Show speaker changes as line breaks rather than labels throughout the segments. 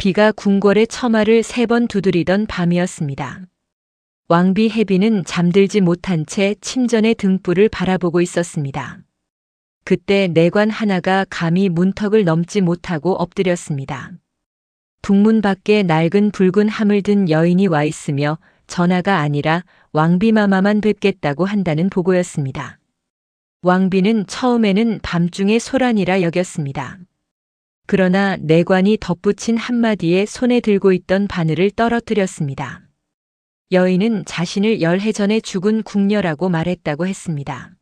비가 궁궐의 처마를 3번 두드리던 밤이었습니다. 왕비 해비는 잠들지 못한 채 침전의 등불을 바라보고 있었습니다. 그때 내관 하나가 감히 문턱을 넘지 못하고 엎드렸습니다. 북문 밖에 낡은 붉은 함을 든 여인이 와 있으며 전하가 아니라 왕비마마만 뵙겠다고 한다는 보고였습니다. 왕비는 처음에는 밤중의 소란이라 여겼습니다. 그러나 내관이 덧붙인 한마디에 손에 들고 있던 바늘을 떨어뜨렸습니다. 여인은 자신을 열해 전에 죽은 궁녀라고 말했다고 했습니다.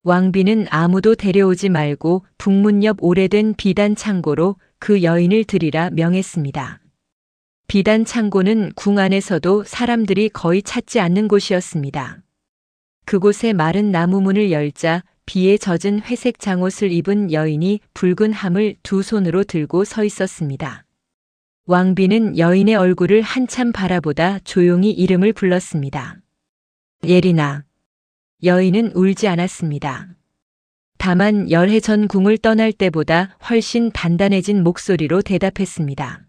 왕비는 아무도 데려오지 말고 북문 옆 오래된 비단 창고로 그 여인을 들이라 명했습니다. 비단 창고는 궁 안에서도 사람들이 거의 찾지 않는 곳이었습니다. 그곳에 마른 나무 문을 열자 비에 젖은 회색 장옷을 입은 여인이 붉은 함을 2 손으로 들고 서 있었습니다. 왕비는 여인의 얼굴을 한참 바라보다 조용히 이름을 불렀습니다. 예리나. 여인은 울지 않았습니다. 다만 열해 전 궁을 떠날 때보다 훨씬 단단해진 목소리로 대답했습니다.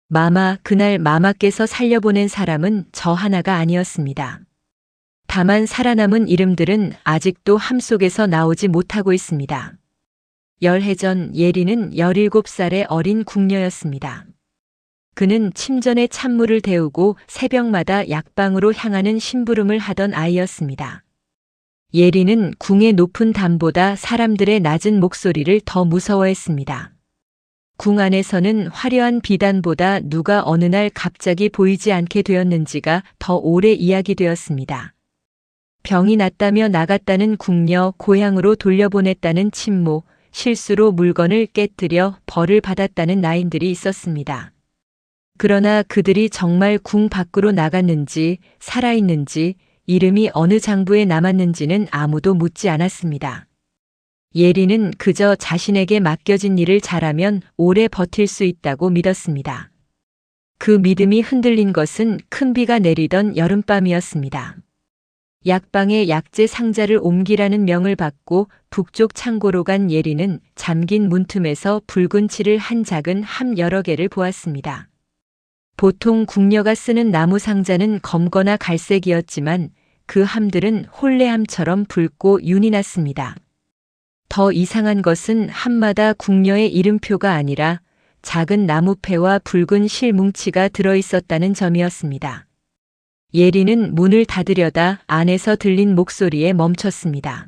마마, 그날 마마께서 살려보낸 사람은 저 하나가 아니었습니다. 다만 살아남은 이름들은 아직도 함 속에서 나오지 못하고 있습니다. 열해 전 예리는 17살의 어린 궁녀였습니다. 그는 침전에 찬물을 데우고 새벽마다 약방으로 향하는 심부름을 하던 아이였습니다. 예리는 궁의 높은 담보다 사람들의 낮은 목소리를 더 무서워했습니다. 궁 안에서는 화려한 비단보다 누가 어느 날 갑자기 보이지 않게 되었는지가 더 오래 이야기되었습니다. 병이 났다며 나갔다는 궁녀, 고향으로 돌려보냈다는 친모, 실수로 물건을 깨뜨려 벌을 받았다는 나인들이 있었습니다. 그러나 그들이 정말 궁 밖으로 나갔는지 살아있는지 이름이 어느 장부에 남았는지는 아무도 묻지 않았습니다. 예리는 그저 자신에게 맡겨진 일을 잘하면 오래 버틸 수 있다고 믿었습니다. 그 믿음이 흔들린 것은 큰 비가 내리던 여름밤이었습니다. 약방에 약재 상자를 옮기라는 명을 받고 북쪽 창고로 간 예리는 잠긴 문틈에서 붉은 칠을 한 작은 함 여러 개를 보았습니다. 보통 궁녀가 쓰는 나무 상자는 검거나 갈색이었지만 그 함들은 홀레함처럼 붉고 윤이 났습니다. 더 이상한 것은 함마다 궁녀의 이름표가 아니라 작은 나무패와 붉은 실 뭉치가 들어있었다는 점이었습니다. 예리는 문을 닫으려다 안에서 들린 목소리에 멈췄습니다.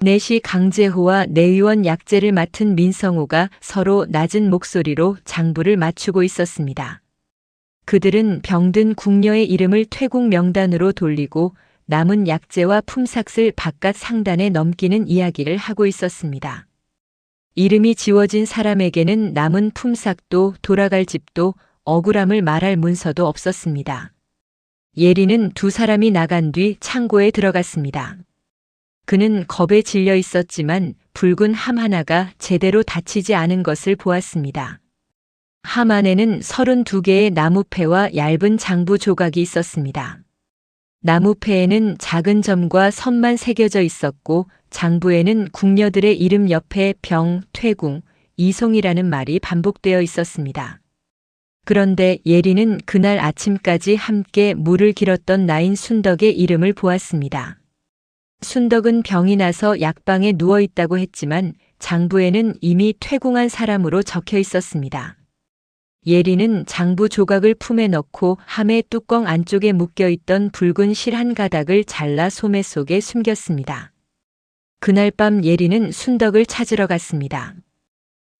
내시 강재호와 내의원 약재를 맡은 민성호가 서로 낮은 목소리로 장부를 맞추고 있었습니다. 그들은 병든 궁녀의 이름을 퇴궁 명단으로 돌리고 남은 약재와 품삯을 바깥 상단에 넘기는 이야기를 하고 있었습니다. 이름이 지워진 사람에게는 남은 품삯도 돌아갈 집도 억울함을 말할 문서도 없었습니다. 예리는 2 사람이 나간 뒤 창고에 들어갔습니다. 그는 겁에 질려 있었지만 붉은 함 하나가 제대로 닫히지 않은 것을 보았습니다. 함 안에는 32개의 나무패와 얇은 장부 조각이 있었습니다. 나무패에는 작은 점과 선만 새겨져 있었고 장부에는 궁녀들의 이름 옆에 병, 퇴궁, 이송이라는 말이 반복되어 있었습니다. 그런데 예리는 그날 아침까지 함께 물을 길었던 나인 순덕의 이름을 보았습니다. 순덕은 병이 나서 약방에 누워 있다고 했지만 장부에는 이미 퇴궁한 사람으로 적혀 있었습니다. 예리는 장부 조각을 품에 넣고 함의 뚜껑 안쪽에 묶여있던 붉은 실 한 가닥을 잘라 소매 속에 숨겼습니다. 그날 밤 예리는 순덕을 찾으러 갔습니다.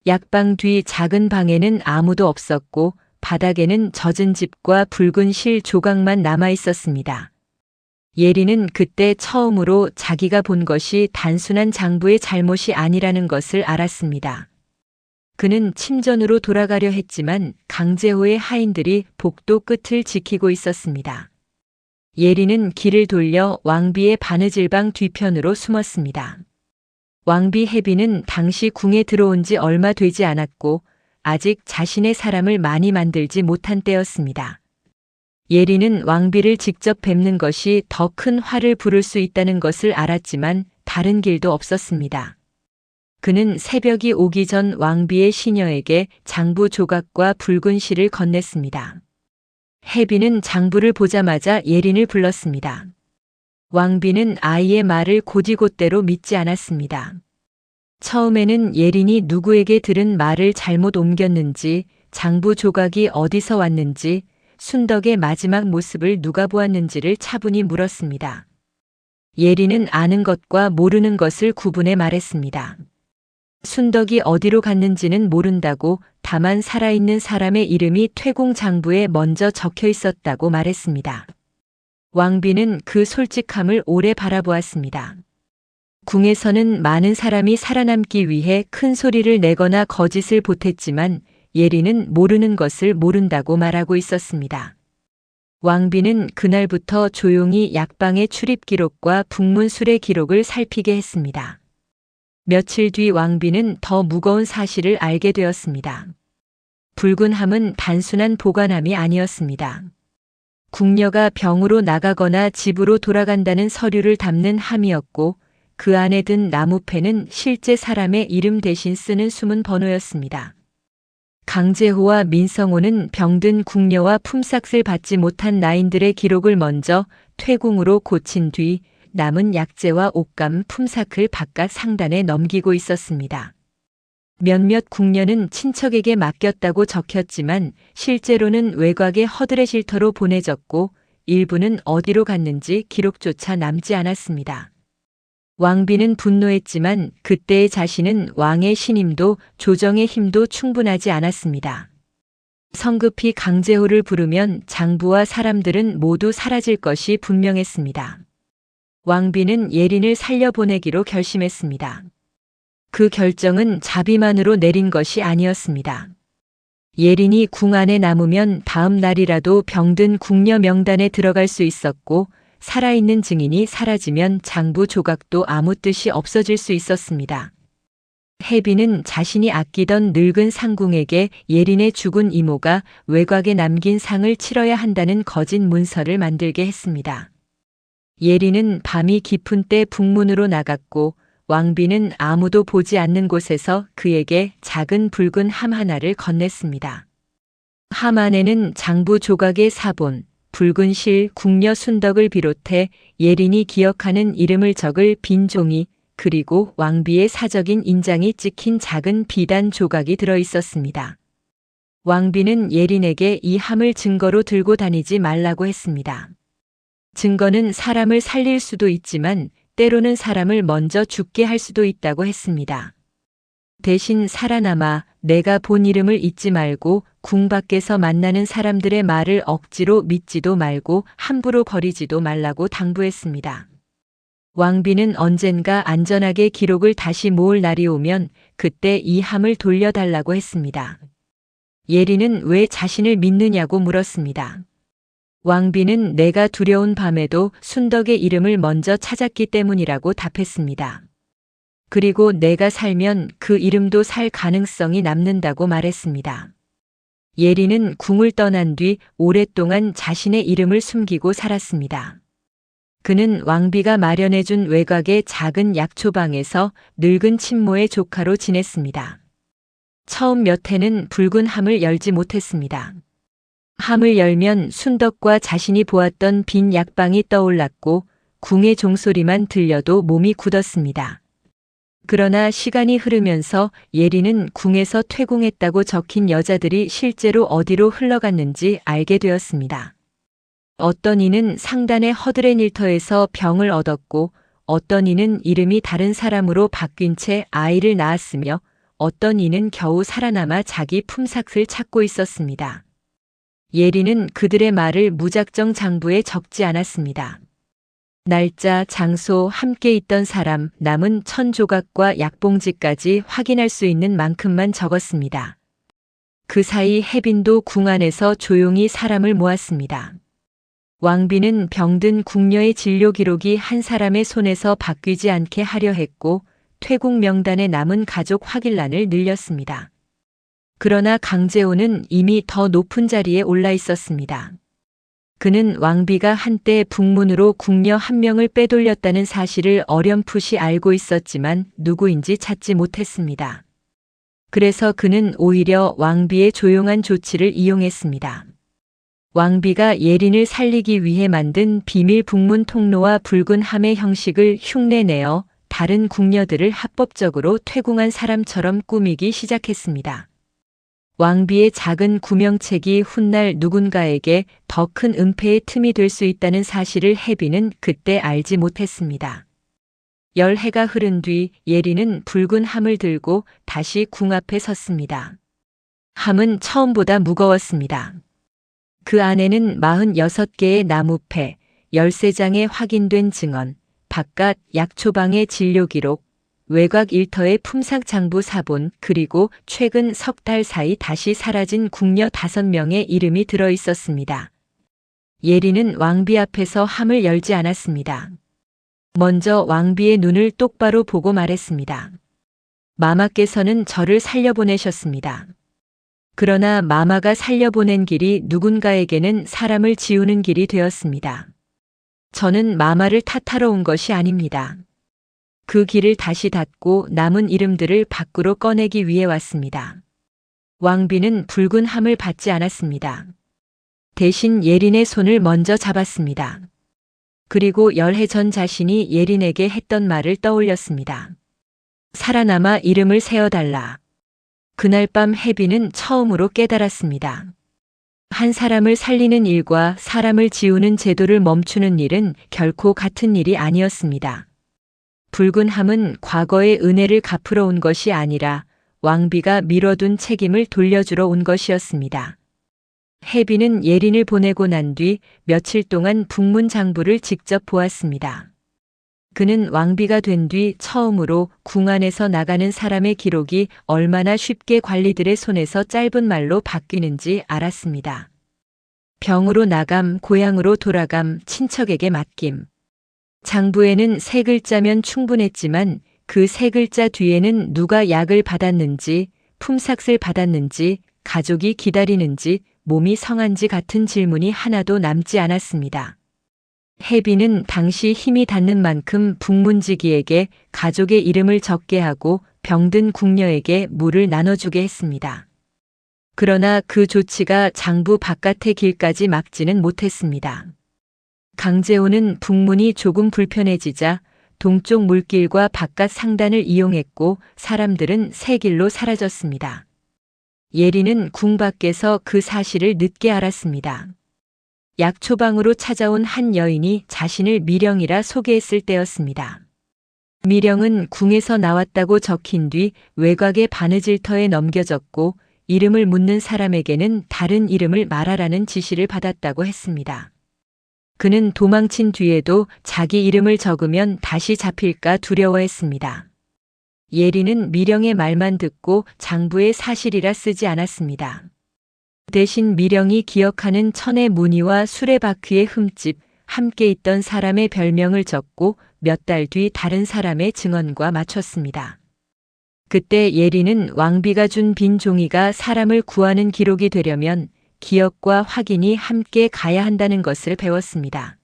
약방 뒤 작은 방에는 아무도 없었고 바닥에는 젖은 집과 붉은 실 조각만 남아 있었습니다. 예리는 그때 처음으로 자기가 본 것이 단순한 장부의 잘못이 아니라는 것을 알았습니다. 그는 침전으로 돌아가려 했지만 강재호의 하인들이 복도 끝을 지키고 있었습니다. 예리는 길을 돌려 왕비의 바느질방 뒤편으로 숨었습니다. 왕비 해비는 당시 궁에 들어온 지 얼마 되지 않았고 아직 자신의 사람을 많이 만들지 못한 때였습니다. 예리는 왕비를 직접 뵙는 것이 더 큰 화를 부를 수 있다는 것을 알았지만 다른 길도 없었습니다. 그는 새벽이 오기 전 왕비의 시녀에게 장부 조각과 붉은 실을 건넸습니다. 해비는 장부를 보자마자 예린을 불렀습니다. 왕비는 아이의 말을 곧이곧대로 믿지 않았습니다. 처음에는 예린이 누구에게 들은 말을 잘못 옮겼는지, 장부 조각이 어디서 왔는지, 순덕의 마지막 모습을 누가 보았는지를 차분히 물었습니다. 예린은 아는 것과 모르는 것을 구분해 말했습니다. 순덕이 어디로 갔는지는 모른다고, 다만 살아있는 사람의 이름이 퇴공 장부에 먼저 적혀 있었다고 말했습니다. 왕비는 그 솔직함을 오래 바라보았습니다. 궁에서는 많은 사람이 살아남기 위해 큰 소리를 내거나 거짓을 보탰지만 예린은 모르는 것을 모른다고 말하고 있었습니다. 왕비는 그날부터 조용히 약방의 출입 기록과 북문술의 기록을 살피게 했습니다. 며칠 뒤 왕비는 더 무거운 사실을 알게 되었습니다. 붉은 함은 단순한 보관함이 아니었습니다. 궁녀가 병으로 나가거나 집으로 돌아간다는 서류를 담는 함이었고, 그 안에 든 나무패는 실제 사람의 이름 대신 쓰는 숨은 번호였습니다. 강제호와 민성호는 병든 궁녀와 품삯을 받지 못한 나인들의 기록을 먼저 퇴궁으로 고친 뒤 남은 약재와 옷감, 품삯을 바깥 상단에 넘기고 있었습니다. 몇몇 궁녀는 친척에게 맡겼다고 적혔지만 실제로는 외곽의 허들의 쉴터로 보내졌고 일부는 어디로 갔는지 기록조차 남지 않았습니다. 왕비는 분노했지만 그때의 자신은 왕의 신임도 조정의 힘도 충분하지 않았습니다. 성급히 강제호를 부르면 장부와 사람들은 모두 사라질 것이 분명했습니다. 왕비는 예린을 살려보내기로 결심했습니다. 그 결정은 자비만으로 내린 것이 아니었습니다. 예린이 궁 안에 남으면 다음 날이라도 병든 궁녀 명단에 들어갈 수 있었고 살아있는 증인이 사라지면 장부 조각도 아무 뜻이 없어질 수 있었습니다. 해비는 자신이 아끼던 늙은 상궁에게 예린의 죽은 이모가 외곽에 남긴 상을 치러야 한다는 거짓 문서를 만들게 했습니다. 예린은 밤이 깊은 때 북문으로 나갔고 왕비는 아무도 보지 않는 곳에서 그에게 작은 붉은 함 하나를 건넸습니다. 함 안에는 장부 조각의 사본, 붉은 실, 궁녀 순덕을 비롯해 예린이 기억하는 이름을 적을 빈 종이, 그리고 왕비의 사적인 인장이 찍힌 작은 비단 조각이 들어 있었습니다. 왕비는 예린에게 이 함을 증거로 들고 다니지 말라고 했습니다. 증거는 사람을 살릴 수도 있지만 때로는 사람을 먼저 죽게 할 수도 있다고 했습니다. 대신 살아남아 내가 본 이름을 잊지 말고 궁 밖에서 만나는 사람들의 말을 억지로 믿지도 말고 함부로 버리지도 말라고 당부했습니다. 왕비는 언젠가 안전하게 기록을 다시 모을 날이 오면 그때 이 함을 돌려달라고 했습니다. 예린은 왜 자신을 믿느냐고 물었습니다. 왕비는 내가 두려운 밤에도 순덕의 이름을 먼저 찾았기 때문이라고 답했습니다. 그리고 내가 살면 그 이름도 살 가능성이 남는다고 말했습니다. 예린은 궁을 떠난 뒤 오랫동안 자신의 이름을 숨기고 살았습니다. 그는 왕비가 마련해준 외곽의 작은 약초방에서 늙은 친모의 조카로 지냈습니다. 처음 몇 해는 붉은 함을 열지 못했습니다. 함을 열면 순덕과 자신이 보았던 빈 약방이 떠올랐고 궁의 종소리만 들려도 몸이 굳었습니다. 그러나 시간이 흐르면서 예린은 궁에서 퇴궁했다고 적힌 여자들이 실제로 어디로 흘러갔는지 알게 되었습니다. 어떤 이는 상단의 허드렛 일터에서 병을 얻었고 어떤 이는 이름이 다른 사람으로 바뀐 채 아이를 낳았으며 어떤 이는 겨우 살아남아 자기 품삯을 찾고 있었습니다. 예린은 그들의 말을 무작정 장부에 적지 않았습니다. 날짜, 장소, 함께 있던 사람, 남은 천조각과 약봉지까지 확인할 수 있는 만큼만 적었습니다. 그 사이 해빈도 궁 안에서 조용히 사람을 모았습니다. 왕비는 병든 궁녀의 진료 기록이 한 사람의 손에서 바뀌지 않게 하려 했고 퇴궁 명단에 남은 가족 확인란을 늘렸습니다. 그러나 강제호는 이미 더 높은 자리에 올라 있었습니다. 그는 왕비가 한때 북문으로 궁녀 한 명을 빼돌렸다는 사실을 어렴풋이 알고 있었지만 누구인지 찾지 못했습니다. 그래서 그는 오히려 왕비의 조용한 조치를 이용했습니다. 왕비가 예린을 살리기 위해 만든 비밀 북문 통로와 붉은 함의 형식을 흉내내어 다른 궁녀들을 합법적으로 퇴궁한 사람처럼 꾸미기 시작했습니다. 왕비의 작은 구명책이 훗날 누군가에게 더 큰 은폐의 틈이 될 수 있다는 사실을 해비는 그때 알지 못했습니다. 열해가 흐른 뒤 예린은 붉은 함을 들고 다시 궁 앞에 섰습니다. 함은 처음보다 무거웠습니다. 그 안에는 46개의 나무패, 13장의 확인된 증언, 바깥 약초방의 진료 기록, 외곽 일터의 품삯장부 사본, 그리고 최근 석 달 사이 다시 사라진 궁녀 5명의 이름이 들어 있었습니다. 예린은 왕비 앞에서 함을 열지 않았습니다. 먼저 왕비의 눈을 똑바로 보고 말했습니다. 마마께서는 저를 살려보내셨습니다. 그러나 마마가 살려보낸 길이 누군가에게는 사람을 지우는 길이 되었습니다. 저는 마마를 탓하러 온 것이 아닙니다. 그 길을 다시 닫고 남은 이름들을 밖으로 꺼내기 위해 왔습니다. 왕비는 붉은 함을 받지 않았습니다. 대신 예린의 손을 먼저 잡았습니다. 그리고 열해 전 자신이 예린에게 했던 말을 떠올렸습니다. 살아남아 이름을 세어달라. 그날 밤 해비는 처음으로 깨달았습니다. 한 사람을 살리는 일과 사람을 지우는 제도를 멈추는 일은 결코 같은 일이 아니었습니다. 붉은 함은 과거의 은혜를 갚으러 온 것이 아니라 왕비가 미뤄둔 책임을 돌려주러 온 것이었습니다. 해비는 예린을 보내고 난 뒤 며칠 동안 북문 장부를 직접 보았습니다. 그는 왕비가 된 뒤 처음으로 궁 안에서 나가는 사람의 기록이 얼마나 쉽게 관리들의 손에서 짧은 말로 바뀌는지 알았습니다. 병으로 나감, 고향으로 돌아감, 친척에게 맡김. 장부에는 3글자면 충분했지만 그 3글자 뒤에는 누가 약을 받았는지, 품삯을 받았는지, 가족이 기다리는지, 몸이 성한지 같은 질문이 하나도 남지 않았습니다. 해비는 당시 힘이 닿는 만큼 북문지기에게 가족의 이름을 적게 하고 병든 궁녀에게 물을 나눠주게 했습니다. 그러나 그 조치가 장부 바깥의 길까지 막지는 못했습니다. 강제호는 북문이 조금 불편해지자 동쪽 물길과 바깥 상단을 이용했고 사람들은 새 길로 사라졌습니다. 예린은 궁 밖에서 그 사실을 늦게 알았습니다. 약초방으로 찾아온 한 여인이 자신을 미령이라 소개했을 때였습니다. 미령은 궁에서 나왔다고 적힌 뒤 외곽의 바느질터에 넘겨졌고 이름을 묻는 사람에게는 다른 이름을 말하라는 지시를 받았다고 했습니다. 그는 도망친 뒤에도 자기 이름을 적으면 다시 잡힐까 두려워했습니다. 예린은 미령의 말만 듣고 장부에 사실이라 쓰지 않았습니다. 대신 미령이 기억하는 천의 무늬와 수레바퀴의 흠집, 함께 있던 사람의 별명을 적고 몇 달 뒤 다른 사람의 증언과 맞췄습니다. 그때 예린은 왕비가 준 빈 종이가 사람을 구하는 기록이 되려면 기억과 확인이 함께 가야 한다는 것을 배웠습니다.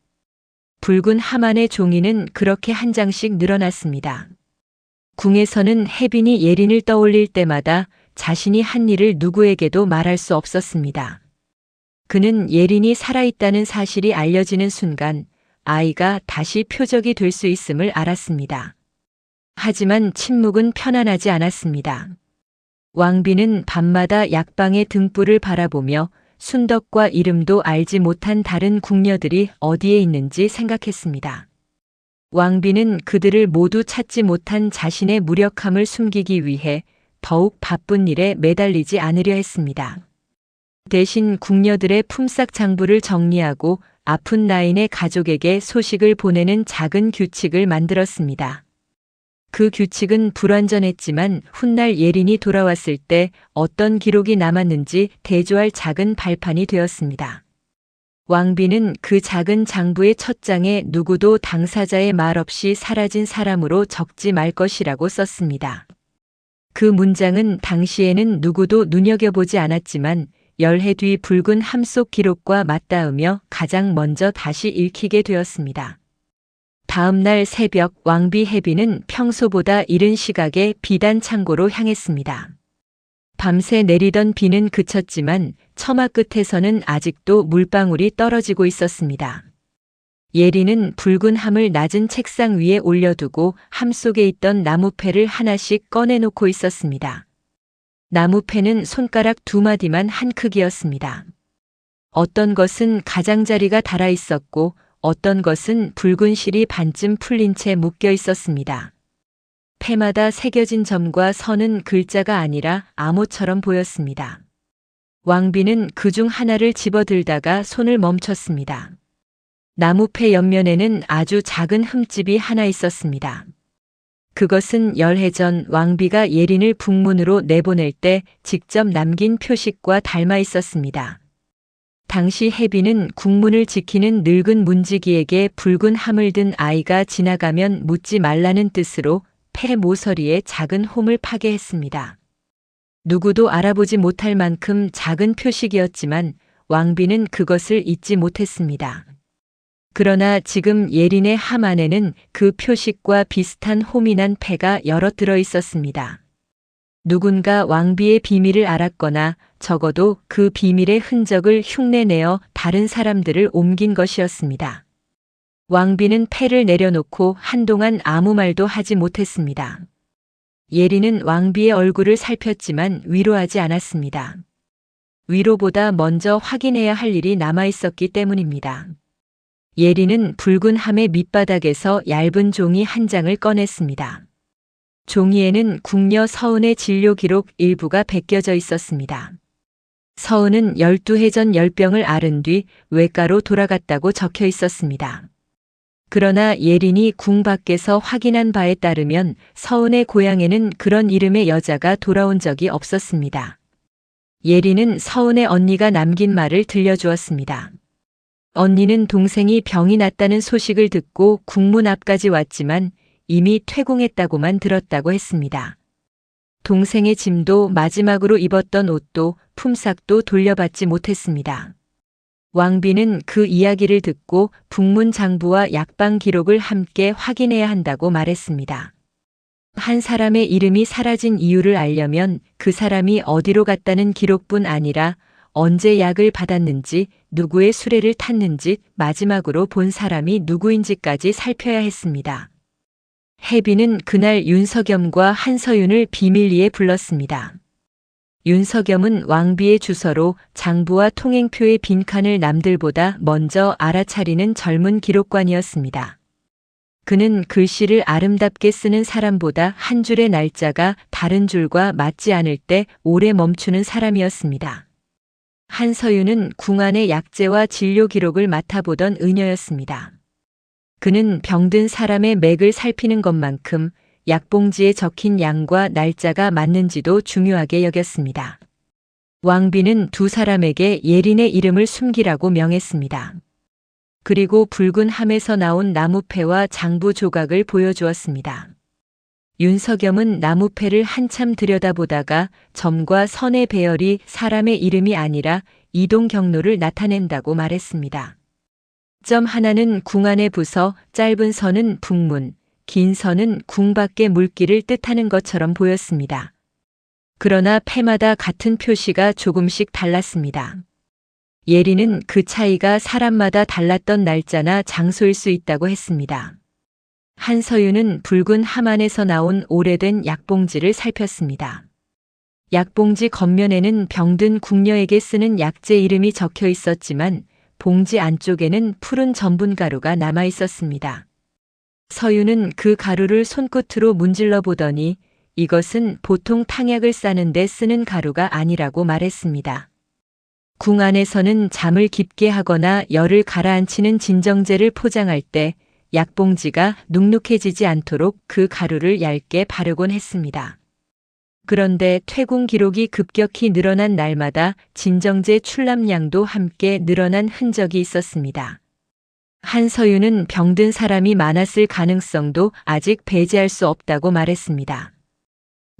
붉은 함안의 종이는 그렇게 한 장씩 늘어났습니다. 궁에서는 해빈이 예린을 떠올릴 때마다 자신이 한 일을 누구에게도 말할 수 없었습니다. 그는 예린이 살아있다는 사실이 알려지는 순간 아이가 다시 표적이 될 수 있음을 알았습니다. 하지만 침묵은 편안하지 않았습니다. 왕비는 밤마다 약방의 등불을 바라보며 순덕과 이름도 알지 못한 다른 궁녀들이 어디에 있는지 생각했습니다. 왕비는 그들을 모두 찾지 못한 자신의 무력함을 숨기기 위해 더욱 바쁜 일에 매달리지 않으려 했습니다. 대신 궁녀들의 품삯 장부를 정리하고 아픈 나인의 가족에게 소식을 보내는 작은 규칙을 만들었습니다. 그 규칙은 불완전했지만 훗날 예린이 돌아왔을 때 어떤 기록이 남았는지 대조할 작은 발판이 되었습니다. 왕비는 그 작은 장부의 첫 장에 누구도 당사자의 말 없이 사라진 사람으로 적지 말 것이라고 썼습니다. 그 문장은 당시에는 누구도 눈여겨보지 않았지만 열해 뒤 붉은 함 속 기록과 맞닿으며 가장 먼저 다시 읽히게 되었습니다. 다음 날 새벽 왕비 해비는 평소보다 이른 시각에 비단 창고로 향했습니다. 밤새 내리던 비는 그쳤지만 처마 끝에서는 아직도 물방울이 떨어지고 있었습니다. 예리는 붉은 함을 낮은 책상 위에 올려두고 함 속에 있던 나무패를 하나씩 꺼내놓고 있었습니다. 나무패는 손가락 2마디만 한 크기였습니다. 어떤 것은 가장자리가 달아 있었고 어떤 것은 붉은 실이 반쯤 풀린 채 묶여 있었습니다. 패마다 새겨진 점과 선은 글자가 아니라 암호처럼 보였습니다. 왕비는 그중 하나를 집어들다가 손을 멈췄습니다. 나무패 옆면에는 아주 작은 흠집이 하나 있었습니다. 그것은 열해 전 왕비가 예린을 북문으로 내보낼 때 직접 남긴 표식과 닮아 있었습니다. 당시 해비는 국문을 지키는 늙은 문지기에게 붉은 함을 든 아이가 지나가면 묻지 말라는 뜻으로 패 모서리에 작은 홈을 파게 했습니다. 누구도 알아보지 못할 만큼 작은 표식이었지만 왕비는 그것을 잊지 못했습니다. 그러나 지금 예린의 함 안에는 그 표식과 비슷한 홈이 난 패가 여러 들어 있었습니다. 누군가 왕비의 비밀을 알았거나 적어도 그 비밀의 흔적을 흉내내어 다른 사람들을 옮긴 것이었습니다. 왕비는 패를 내려놓고 한동안 아무 말도 하지 못했습니다. 예린은 왕비의 얼굴을 살폈지만 위로하지 않았습니다. 위로보다 먼저 확인해야 할 일이 남아 있었기 때문입니다. 예린은 붉은 함의 밑바닥에서 얇은 종이 한 장을 꺼냈습니다. 종이에는 궁녀 서은의 진료 기록 일부가 베껴져 있었습니다. 서은은 12해 전 열병을 앓은 뒤 외가로 돌아갔다고 적혀 있었습니다. 그러나 예린이 궁 밖에서 확인한 바에 따르면 서은의 고향에는 그런 이름의 여자가 돌아온 적이 없었습니다. 예린은 서은의 언니가 남긴 말을 들려주었습니다. 언니는 동생이 병이 났다는 소식을 듣고 국문 앞까지 왔지만 이미 퇴궁했다고만 들었다고 했습니다. 동생의 짐도 마지막으로 입었던 옷도 품삯도 돌려받지 못했습니다. 왕비는 그 이야기를 듣고 북문 장부와 약방 기록을 함께 확인해야 한다고 말했습니다. 한 사람의 이름이 사라진 이유를 알려면 그 사람이 어디로 갔다는 기록뿐 아니라 언제 약을 받았는지, 누구의 수레를 탔는지, 마지막으로 본 사람이 누구인지까지 살펴야 했습니다. 해비는 그날 윤석염과 한서윤을 비밀리에 불렀습니다. 윤석염은 왕비의 주서로 장부와 통행표의 빈칸을 남들보다 먼저 알아차리는 젊은 기록관이었습니다. 그는 글씨를 아름답게 쓰는 사람보다 한 줄의 날짜가 다른 줄과 맞지 않을 때 오래 멈추는 사람이었습니다. 한서윤은 궁 안의 약재와 진료 기록을 맡아보던 의녀였습니다. 그는 병든 사람의 맥을 살피는 것만큼 약봉지에 적힌 양과 날짜가 맞는지도 중요하게 여겼습니다. 왕비는 두 사람에게 예린의 이름을 숨기라고 명했습니다. 그리고 붉은 함에서 나온 나무패와 장부 조각을 보여주었습니다. 윤석염은 나무패를 한참 들여다보다가 점과 선의 배열이 사람의 이름이 아니라 이동 경로를 나타낸다고 말했습니다. 점 하나는 궁 안에 부서 짧은 선은 북문, 긴 선은 궁 밖의 물길을 뜻하는 것처럼 보였습니다. 그러나 패마다 같은 표시가 조금씩 달랐습니다. 예리는 그 차이가 사람마다 달랐던 날짜나 장소일 수 있다고 했습니다. 한서윤은 붉은 함 안에서 나온 오래된 약봉지를 살폈습니다. 약봉지 겉면에는 병든 궁녀에게 쓰는 약재 이름이 적혀 있었지만 봉지 안쪽에는 푸른 전분가루가 남아 있었습니다. 서윤은 그 가루를 손끝으로 문질러 보더니 이것은 보통 탕약을 싸는데 쓰는 가루가 아니라고 말했습니다. 궁 안에서는 잠을 깊게 하거나 열을 가라앉히는 진정제를 포장할 때 약봉지가 눅눅해지지 않도록 그 가루를 얇게 바르곤 했습니다. 그런데 퇴궁 기록이 급격히 늘어난 날마다 진정제 출납량도 함께 늘어난 흔적이 있었습니다. 한서윤은 병든 사람이 많았을 가능성도 아직 배제할 수 없다고 말했습니다.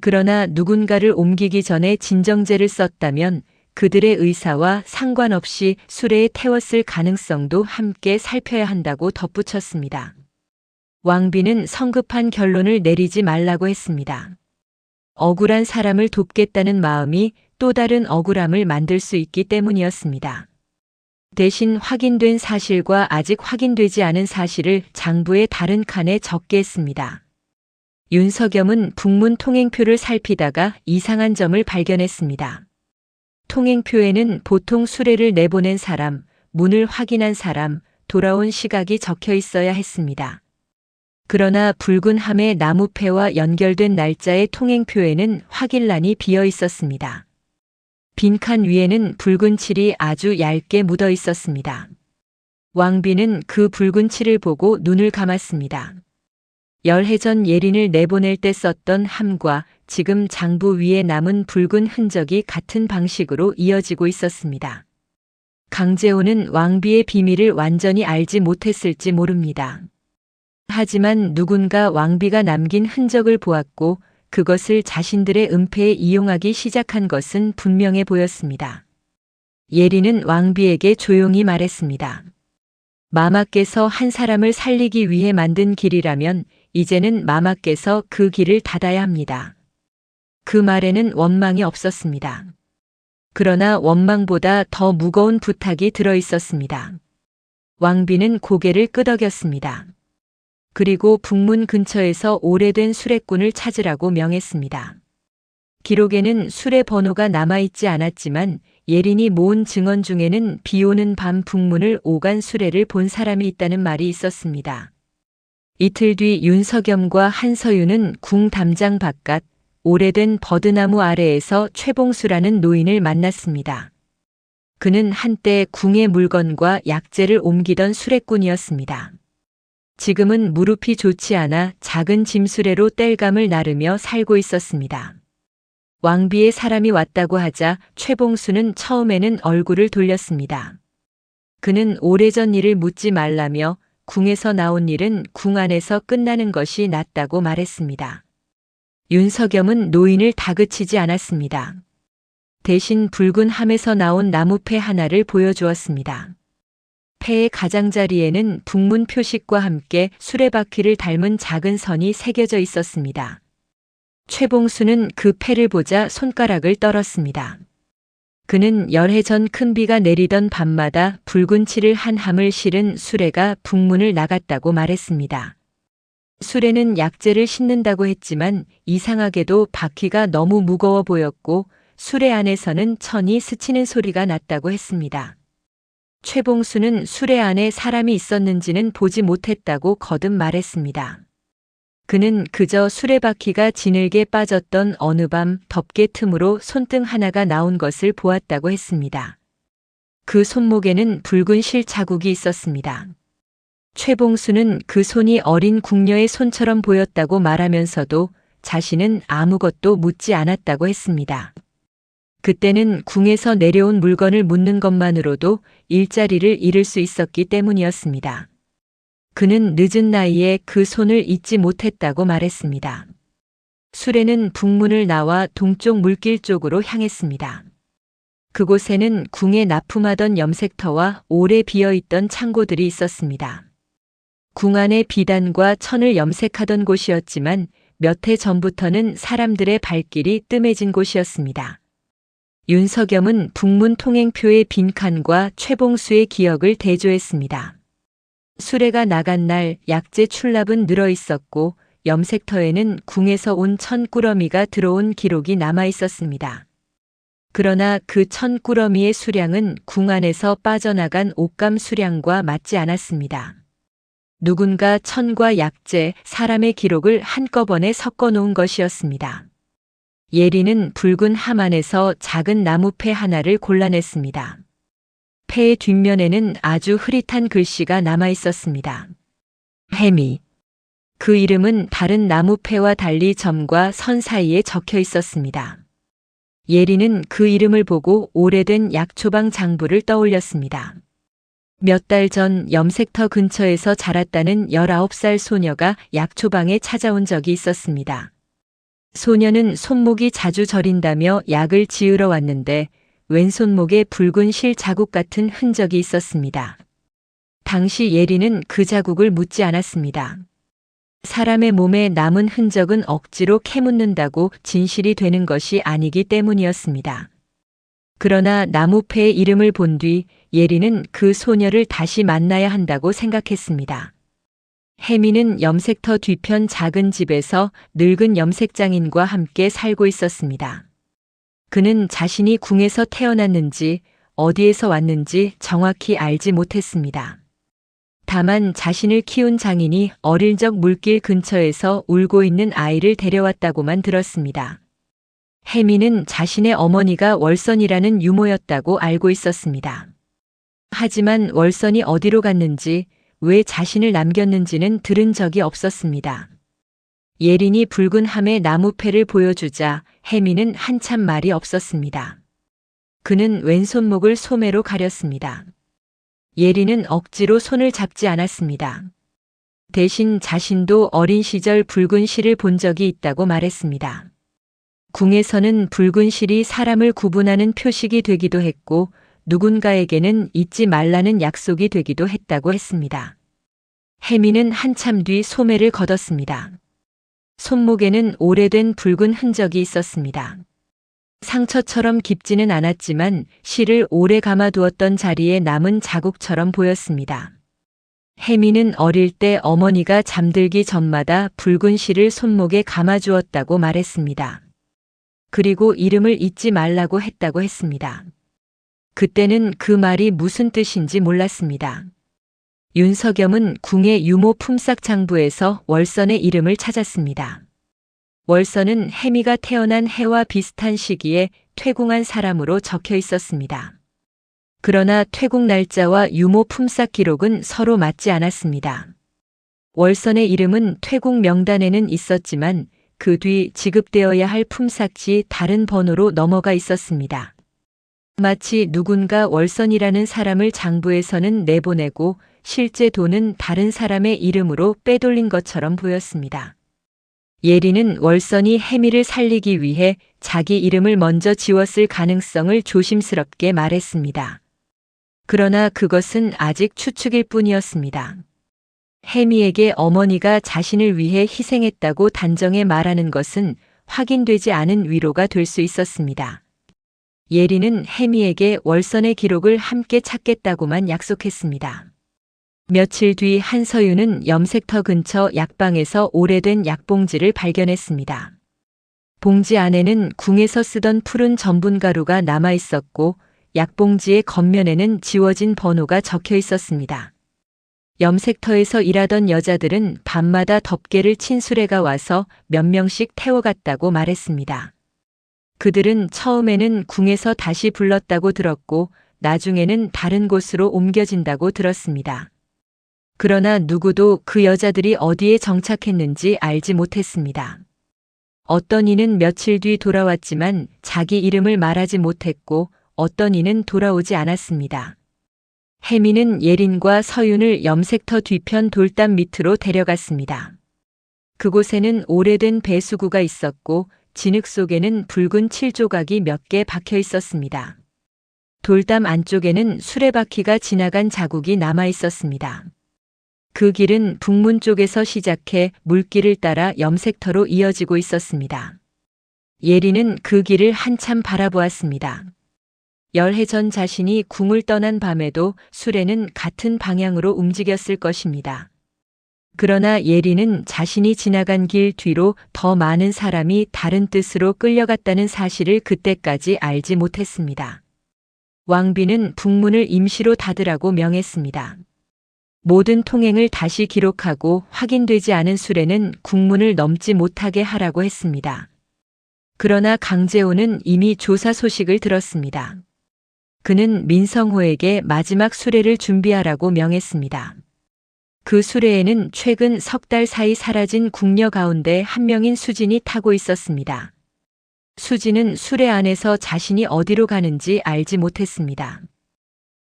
그러나 누군가를 옮기기 전에 진정제를 썼다면 그들의 의사와 상관없이 수레에 태웠을 가능성도 함께 살펴야 한다고 덧붙였습니다. 왕비는 성급한 결론을 내리지 말라고 했습니다. 억울한 사람을 돕겠다는 마음이 또 다른 억울함을 만들 수 있기 때문이었습니다. 대신 확인된 사실과 아직 확인되지 않은 사실을 장부의 다른 칸에 적게 했습니다. 윤석염은 북문 통행표를 살피다가 이상한 점을 발견했습니다. 통행표에는 보통 수레를 내보낸 사람, 문을 확인한 사람, 돌아온 시각이 적혀 있어야 했습니다. 그러나 붉은 함의 나무패와 연결된 날짜의 통행표에는 확인란이 비어 있었습니다. 빈칸 위에는 붉은 칠이 아주 얇게 묻어 있었습니다. 왕비는 그 붉은 칠을 보고 눈을 감았습니다. 열해 전 예린을 내보낼 때 썼던 함과 지금 장부 위에 남은 붉은 흔적이 같은 방식으로 이어지고 있었습니다. 강재호는 왕비의 비밀을 완전히 알지 못했을지 모릅니다. 하지만 누군가 왕비가 남긴 흔적을 보았고 그것을 자신들의 은폐에 이용하기 시작한 것은 분명해 보였습니다. 예린은 왕비에게 조용히 말했습니다. 마마께서 한 사람을 살리기 위해 만든 길이라면 이제는 마마께서 그 길을 닫아야 합니다. 그 말에는 원망이 없었습니다. 그러나 원망보다 더 무거운 부탁이 들어 있었습니다. 왕비는 고개를 끄덕였습니다. 그리고 북문 근처에서 오래된 수레꾼을 찾으라고 명했습니다. 기록에는 수레 번호가 남아있지 않았지만 예린이 모은 증언 중에는 비 오는 밤 북문을 오간 수레를 본 사람이 있다는 말이 있었습니다. 이틀 뒤 윤석염과 한서윤은 궁 담장 바깥 오래된 버드나무 아래에서 최봉수라는 노인을 만났습니다. 그는 한때 궁의 물건과 약재를 옮기던 수레꾼이었습니다. 지금은 무릎이 좋지 않아 작은 짐수레로 땔감을 나르며 살고 있었습니다. 왕비의 사람이 왔다고 하자 최봉수는 처음에는 얼굴을 돌렸습니다. 그는 오래전 일을 묻지 말라며 궁에서 나온 일은 궁 안에서 끝나는 것이 낫다고 말했습니다. 윤석염은 노인을 다그치지 않았습니다. 대신 붉은 함에서 나온 나무패 하나를 보여주었습니다. 패의 가장자리에는 북문 표식과 함께 수레바퀴를 닮은 작은 선이 새겨져 있었습니다. 최봉수는 그 패를 보자 손가락을 떨었습니다. 그는 열해 전 큰 비가 내리던 밤마다 붉은 칠을 한 함을 실은 수레가 북문을 나갔다고 말했습니다. 수레는 약재를 싣는다고 했지만 이상하게도 바퀴가 너무 무거워 보였고 수레 안에서는 천이 스치는 소리가 났다고 했습니다. 최봉수는 수레 안에 사람이 있었는지는 보지 못했다고 거듭 말했습니다. 그는 그저 수레바퀴가 지늘게 빠졌던 어느 밤 덮개 틈으로 손등 하나가 나온 것을 보았다고 했습니다. 그 손목에는 붉은 실 자국이 있었습니다. 최봉수는 그 손이 어린 궁녀의 손처럼 보였다고 말하면서도 자신은 아무것도 묻지 않았다고 했습니다. 그때는 궁에서 내려온 물건을 묻는 것만으로도 일자리를 잃을 수 있었기 때문이었습니다. 그는 늦은 나이에 그 손을 잊지 못했다고 말했습니다. 수레는 북문을 나와 동쪽 물길 쪽으로 향했습니다. 그곳에는 궁에 납품하던 염색터와 오래 비어있던 창고들이 있었습니다. 궁 안에 비단과 천을 염색하던 곳이었지만 몇 해 전부터는 사람들의 발길이 뜸해진 곳이었습니다. 윤석염은 북문 통행표의 빈칸과 최봉수의 기억을 대조했습니다. 수레가 나간 날 약재 출납은 늘어 있었고 염색터에는 궁에서 온 천꾸러미가 들어온 기록이 남아 있었습니다. 그러나 그 천꾸러미의 수량은 궁 안에서 빠져나간 옷감 수량과 맞지 않았습니다. 누군가 천과 약재, 사람의 기록을 한꺼번에 섞어 놓은 것이었습니다. 예린은 붉은 함 안에서 작은 나무패 하나를 골라냈습니다. 패의 뒷면에는 아주 흐릿한 글씨가 남아 있었습니다. 해미. 그 이름은 다른 나무패와 달리 점과 선 사이에 적혀 있었습니다. 예린은 그 이름을 보고 오래된 약초방 장부를 떠올렸습니다. 몇 달 전 염색터 근처에서 자랐다는 19살 소녀가 약초방에 찾아온 적이 있었습니다. 소녀는 손목이 자주 저린다며 약을 지으러 왔는데 왼손목에 붉은 실 자국 같은 흔적이 있었습니다. 당시 예리는 그 자국을 묻지 않았습니다. 사람의 몸에 남은 흔적은 억지로 캐묻는다고 진실이 되는 것이 아니기 때문이었습니다. 그러나 나무패의 이름을 본 뒤 예리는 그 소녀를 다시 만나야 한다고 생각했습니다. 혜미는 염색터 뒤편 작은 집에서 늙은 염색장인과 함께 살고 있었습니다. 그는 자신이 궁에서 태어났는지 어디에서 왔는지 정확히 알지 못했습니다. 다만 자신을 키운 장인이 어릴 적 물길 근처에서 울고 있는 아이를 데려왔다고만 들었습니다. 혜미는 자신의 어머니가 월선이라는 유모였다고 알고 있었습니다. 하지만 월선이 어디로 갔는지 왜 자신을 남겼는지는 들은 적이 없었습니다. 예린이 붉은 함의 나무패를 보여주자 혜미는 한참 말이 없었습니다. 그는 왼손목을 소매로 가렸습니다. 예린은 억지로 손을 잡지 않았습니다. 대신 자신도 어린 시절 붉은 실을 본 적이 있다고 말했습니다. 궁에서는 붉은 실이 사람을 구분하는 표식이 되기도 했고 누군가에게는 잊지 말라는 약속이 되기도 했다고 했습니다. 혜미는 한참 뒤 소매를 걷었습니다. 손목에는 오래된 붉은 흔적이 있었습니다. 상처처럼 깊지는 않았지만 실을 오래 감아두었던 자리에 남은 자국처럼 보였습니다. 혜미는 어릴 때 어머니가 잠들기 전마다 붉은 실을 손목에 감아주었다고 말했습니다. 그리고 이름을 잊지 말라고 했다고 했습니다. 그때는 그 말이 무슨 뜻인지 몰랐습니다. 윤석염은 궁의 유모 품삯 장부에서 월선의 이름을 찾았습니다. 월선은 혜미가 태어난 해와 비슷한 시기에 퇴궁한 사람으로 적혀 있었습니다. 그러나 퇴궁 날짜와 유모 품삯 기록은 서로 맞지 않았습니다. 월선의 이름은 퇴궁 명단에는 있었지만 그 뒤 지급되어야 할 품삯이 다른 번호로 넘어가 있었습니다. 마치 누군가 월선이라는 사람을 장부에서는 내보내고 실제 돈은 다른 사람의 이름으로 빼돌린 것처럼 보였습니다. 예리는 월선이 혜미를 살리기 위해 자기 이름을 먼저 지웠을 가능성을 조심스럽게 말했습니다. 그러나 그것은 아직 추측일 뿐이었습니다. 혜미에게 어머니가 자신을 위해 희생했다고 단정해 말하는 것은 확인되지 않은 위로가 될 수 있었습니다. 예리는 혜미에게 월선의 기록을 함께 찾겠다고만 약속했습니다. 며칠 뒤 한서윤은 염색터 근처 약방에서 오래된 약봉지를 발견했습니다. 봉지 안에는 궁에서 쓰던 푸른 전분가루가 남아 있었고 약봉지의 겉면에는 지워진 번호가 적혀 있었습니다. 염색터에서 일하던 여자들은 밤마다 덮개를 친 수레가 와서 몇 명씩 태워갔다고 말했습니다. 그들은 처음에는 궁에서 다시 불렀다고 들었고 나중에는 다른 곳으로 옮겨진다고 들었습니다. 그러나 누구도 그 여자들이 어디에 정착했는지 알지 못했습니다. 어떤 이는 며칠 뒤 돌아왔지만 자기 이름을 말하지 못했고 어떤 이는 돌아오지 않았습니다. 혜미는 예린과 서윤을 염색터 뒤편 돌담 밑으로 데려갔습니다. 그곳에는 오래된 배수구가 있었고 진흙 속에는 붉은 칠조각이 몇 개 박혀 있었습니다. 돌담 안쪽에는 수레바퀴가 지나간 자국이 남아 있었습니다. 그 길은 북문 쪽에서 시작해 물길을 따라 염색터로 이어지고 있었습니다. 예리는 그 길을 한참 바라보았습니다. 열해 전 자신이 궁을 떠난 밤에도 수레는 같은 방향으로 움직였을 것입니다. 그러나 예리는 자신이 지나간 길 뒤로 더 많은 사람이 다른 뜻으로 끌려갔다는 사실을 그때까지 알지 못했습니다. 왕비는 북문을 임시로 닫으라고 명했습니다. 모든 통행을 다시 기록하고 확인되지 않은 수레는 국문을 넘지 못하게 하라고 했습니다. 그러나 강재호는 이미 조사 소식을 들었습니다. 그는 민성호에게 마지막 수레를 준비하라고 명했습니다. 그 수레에는 최근 석 달 사이 사라진 궁녀 가운데 한 명인 수진이 타고 있었습니다. 수진은 수레 안에서 자신이 어디로 가는지 알지 못했습니다.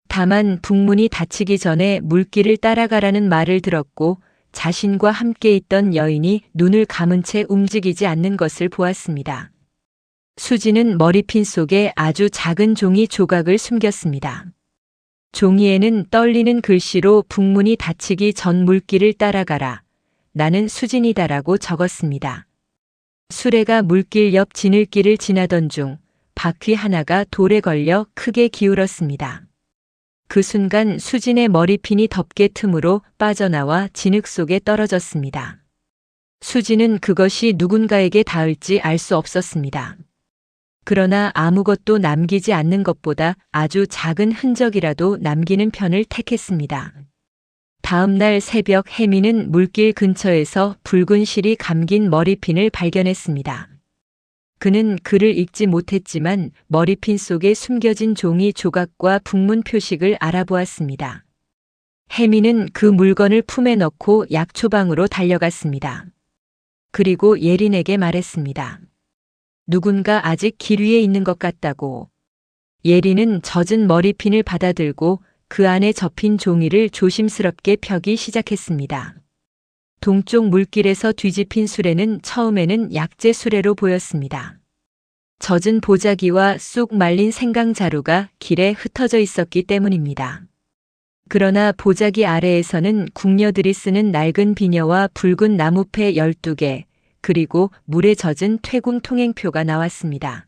다만 북문이 닫히기 전에 물길을 따라가라는 말을 들었고 자신과 함께 있던 여인이 눈을 감은 채 움직이지 않는 것을 보았습니다. 수지는 머리핀 속에 아주 작은 종이 조각을 숨겼습니다. 종이에는 떨리는 글씨로 북문이 닫히기 전 물길을 따라가라. 나는 수진이다라고 적었습니다. 수레가 물길 옆 지늘길을 지나던 중 바퀴 하나가 돌에 걸려 크게 기울었습니다. 그 순간 수진의 머리핀이 덮개 틈으로 빠져나와 진흙 속에 떨어졌습니다. 수진은 그것이 누군가에게 닿을지 알 수 없었습니다. 그러나 아무것도 남기지 않는 것보다 아주 작은 흔적이라도 남기는 편을 택했습니다. 다음 날 새벽 혜미는 물길 근처에서 붉은 실이 감긴 머리핀을 발견했습니다. 그는 글을 읽지 못했지만 머리핀 속에 숨겨진 종이 조각과 북문 표식을 알아보았습니다. 혜미는 그 물건을 품에 넣고 약초방으로 달려갔습니다. 그리고 예린에게 말했습니다. 누군가 아직 길 위에 있는 것 같다고. 예린은 젖은 머리핀을 받아들고 그 안에 접힌 종이를 조심스럽게 펴기 시작했습니다. 동쪽 물길에서 뒤집힌 수레는 처음에는 약재 수레로 보였습니다. 젖은 보자기와 쑥 말린 생강자루가 길에 흩어져 있었기 때문입니다. 그러나 보자기 아래에서는 궁녀들이 쓰는 낡은 비녀와 붉은 나무패 12개, 그리고 물에 젖은 퇴궁 통행표가 나왔습니다.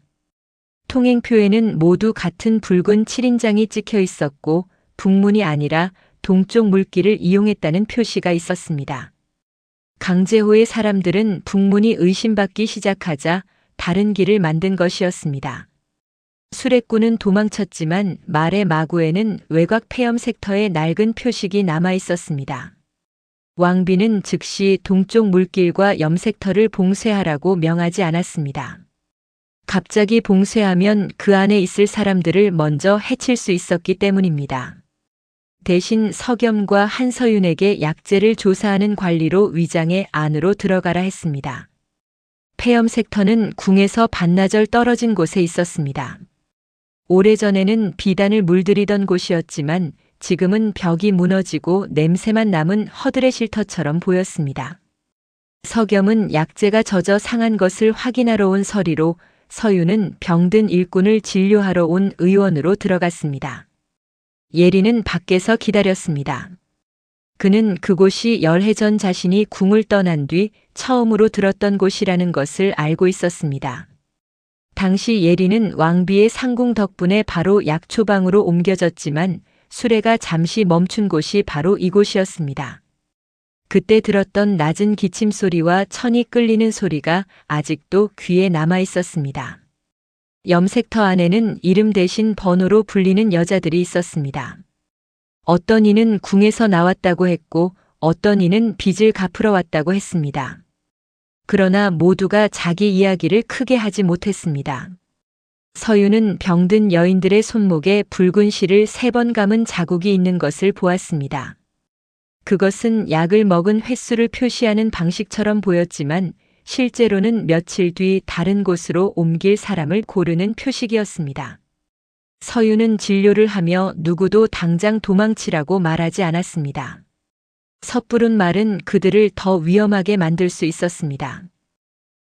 통행표에는 모두 같은 붉은 7인장이 찍혀 있었고 북문이 아니라 동쪽 물길을 이용했다는 표시가 있었습니다. 강제호의 사람들은 북문이 의심받기 시작하자 다른 길을 만든 것이었습니다. 수레꾼은 도망쳤지만 말의 마구에는 외곽 폐염 섹터의 낡은 표식이 남아 있었습니다. 왕비는 즉시 동쪽 물길과 염색터를 봉쇄하라고 명하지 않았습니다. 갑자기 봉쇄하면 그 안에 있을 사람들을 먼저 해칠 수 있었기 때문입니다. 대신 서겸과 한서윤에게 약재를 조사하는 관리로 위장해 안으로 들어가라 했습니다. 폐염 섹터는 궁에서 반나절 떨어진 곳에 있었습니다. 오래전에는 비단을 물들이던 곳이었지만 지금은 벽이 무너지고 냄새만 남은 허들의 쉴터처럼 보였습니다. 서겸은 약재가 젖어 상한 것을 확인하러 온 서리로 서윤은 병든 일꾼을 진료하러 온 의원으로 들어갔습니다. 예리는 밖에서 기다렸습니다. 그는 그곳이 열해 전 자신이 궁을 떠난 뒤 처음으로 들었던 곳이라는 것을 알고 있었습니다. 당시 예리는 왕비의 상궁 덕분에 바로 약초방으로 옮겨졌지만 수레가 잠시 멈춘 곳이 바로 이곳이었습니다. 그때 들었던 낮은 기침 소리와 천이 끌리는 소리가 아직도 귀에 남아 있었습니다. 염색터 안에는 이름 대신 번호로 불리는 여자들이 있었습니다. 어떤 이는 궁에서 나왔다고 했고 어떤 이는 빚을 갚으러 왔다고 했습니다. 그러나 모두가 자기 이야기를 크게 하지 못했습니다. 서윤은 병든 여인들의 손목에 붉은 실을 3번 감은 자국이 있는 것을 보았습니다. 그것은 약을 먹은 횟수를 표시하는 방식처럼 보였지만 실제로는 며칠 뒤 다른 곳으로 옮길 사람을 고르는 표식이었습니다. 서윤은 진료를 하며 누구도 당장 도망치라고 말하지 않았습니다. 섣부른 말은 그들을 더 위험하게 만들 수 있었습니다.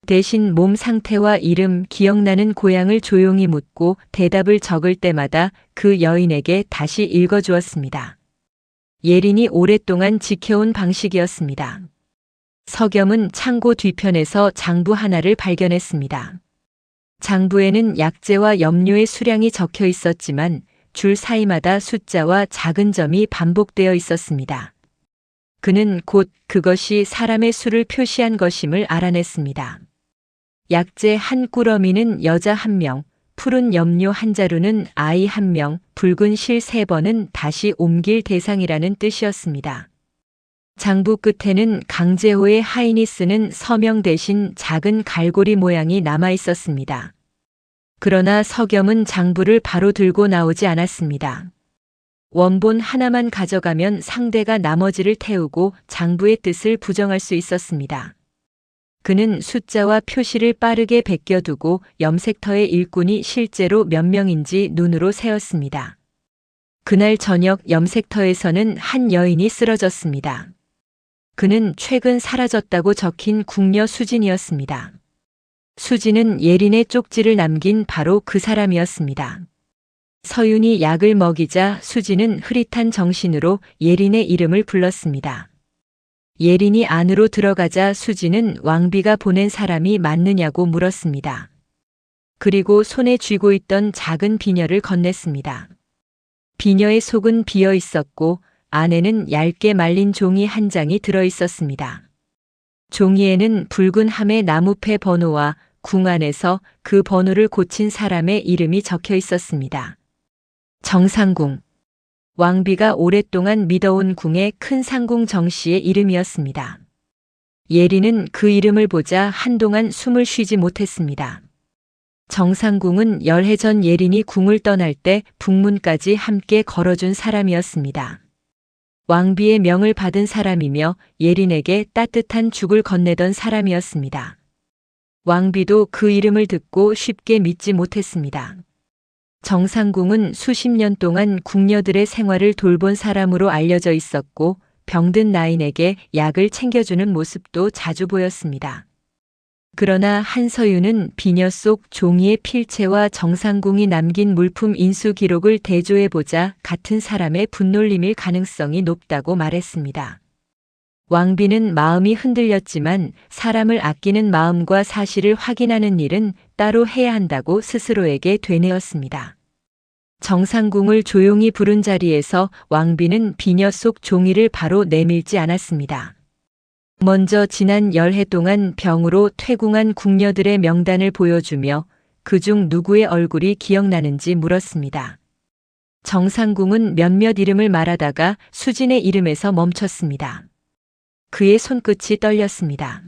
대신 몸 상태와 이름, 기억나는 고향을 조용히 묻고 대답을 적을 때마다 그 여인에게 다시 읽어주었습니다. 예린이 오랫동안 지켜온 방식이었습니다. 서겸은 창고 뒤편에서 장부 하나를 발견했습니다. 장부에는 약재와 염료의 수량이 적혀 있었지만 줄 사이마다 숫자와 작은 점이 반복되어 있었습니다. 그는 곧 그것이 사람의 수를 표시한 것임을 알아냈습니다. 약재 한 꾸러미는 여자 1명, 푸른 염료 한 자루는 아이 1명, 붉은 실 3번은 다시 옮길 대상이라는 뜻이었습니다. 장부 끝에는 강제호의 하인이 쓰는 서명 대신 작은 갈고리 모양이 남아 있었습니다. 그러나 서겸은 장부를 바로 들고 나오지 않았습니다. 원본 하나만 가져가면 상대가 나머지를 태우고 장부의 뜻을 부정할 수 있었습니다. 그는 숫자와 표시를 빠르게 베껴두고 염색터의 일꾼이 실제로 몇 명인지 눈으로 세었습니다. 그날 저녁 염색터에서는 한 여인이 쓰러졌습니다. 그는 최근 사라졌다고 적힌 궁녀 수진이었습니다. 수지는 예린의 쪽지를 남긴 바로 그 사람이었습니다. 서윤이 약을 먹이자 수지는 흐릿한 정신으로 예린의 이름을 불렀습니다. 예린이 안으로 들어가자 수지는 왕비가 보낸 사람이 맞느냐고 물었습니다. 그리고 손에 쥐고 있던 작은 비녀를 건넸습니다. 비녀의 속은 비어 있었고 안에는 얇게 말린 종이 한 장이 들어 있었습니다. 종이에는 붉은 함의 나무패 번호와 궁 안에서 그 번호를 고친 사람의 이름이 적혀 있었습니다. 정상궁. 왕비가 오랫동안 믿어온 궁의 큰 상궁 정씨의 이름이었습니다. 예린은 그 이름을 보자 한동안 숨을 쉬지 못했습니다. 정상궁은 열해 전 예린이 궁을 떠날 때 북문까지 함께 걸어준 사람이었습니다. 왕비의 명을 받은 사람이며 예린에게 따뜻한 죽을 건네던 사람이었습니다. 왕비도 그 이름을 듣고 쉽게 믿지 못했습니다. 정상궁은 수십 년 동안 궁녀들의 생활을 돌본 사람으로 알려져 있었고 병든 나인에게 약을 챙겨주는 모습도 자주 보였습니다. 그러나 한서윤은 비녀 속 종이의 필체와 정상궁이 남긴 물품 인수 기록을 대조해보자 같은 사람의 분놀림일 가능성이 높다고 말했습니다. 왕비는 마음이 흔들렸지만 사람을 아끼는 마음과 사실을 확인하는 일은 따로 해야 한다고 스스로에게 되뇌었습니다. 정상궁을 조용히 부른 자리에서 왕비는 비녀 속 종이를 바로 내밀지 않았습니다. 먼저 지난 열해 동안 병으로 퇴궁한 궁녀들의 명단을 보여주며 그중 누구의 얼굴이 기억나는지 물었습니다. 정상궁은 몇몇 이름을 말하다가 수진의 이름에서 멈췄습니다. 그의 손끝이 떨렸습니다.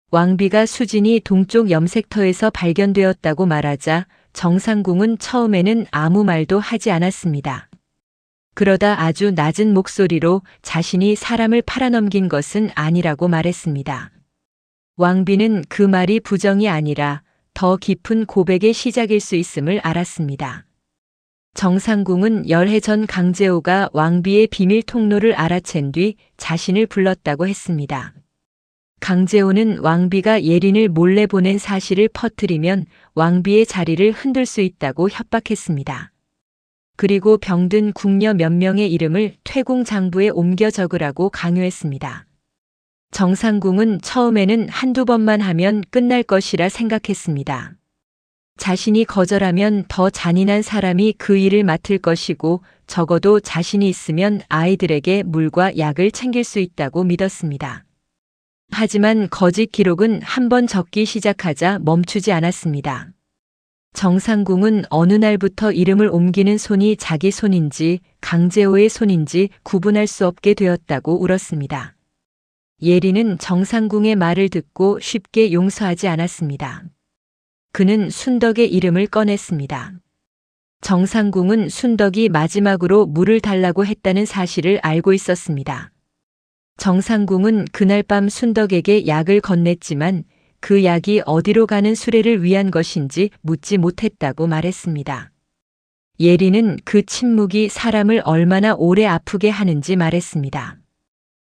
왕비가 수진이 동쪽 염색터에서 발견되었다고 말하자 정상궁은 처음에는 아무 말도 하지 않았습니다. 그러다 아주 낮은 목소리로 자신이 사람을 팔아넘긴 것은 아니라고 말했습니다. 왕비는 그 말이 부정이 아니라 더 깊은 고백의 시작일 수 있음을 알았습니다. 정상궁은 열해 전 강제호가 왕비의 비밀 통로를 알아챈 뒤 자신을 불렀다고 했습니다. 강제호는 왕비가 예린을 몰래 보낸 사실을 퍼뜨리면 왕비의 자리를 흔들 수 있다고 협박했습니다. 그리고 병든 궁녀 몇 명의 이름을 퇴궁 장부에 옮겨 적으라고 강요했습니다. 정상궁은 처음에는 한두 번만 하면 끝날 것이라 생각했습니다. 자신이 거절하면 더 잔인한 사람이 그 일을 맡을 것이고 적어도 자신이 있으면 아이들에게 물과 약을 챙길 수 있다고 믿었습니다. 하지만 거짓 기록은 한 번 적기 시작하자 멈추지 않았습니다. 정상궁은 어느 날부터 이름을 옮기는 손이 자기 손인지 강제호의 손인지 구분할 수 없게 되었다고 울었습니다. 예린은 정상궁의 말을 듣고 쉽게 용서하지 않았습니다. 그는 순덕의 이름을 꺼냈습니다. 정상궁은 순덕이 마지막으로 물을 달라고 했다는 사실을 알고 있었습니다. 정상궁은 그날 밤 순덕에게 약을 건넸지만 그 약이 어디로 가는 수레를 위한 것인지 묻지 못했다고 말했습니다. 예린은 그 침묵이 사람을 얼마나 오래 아프게 하는지 말했습니다.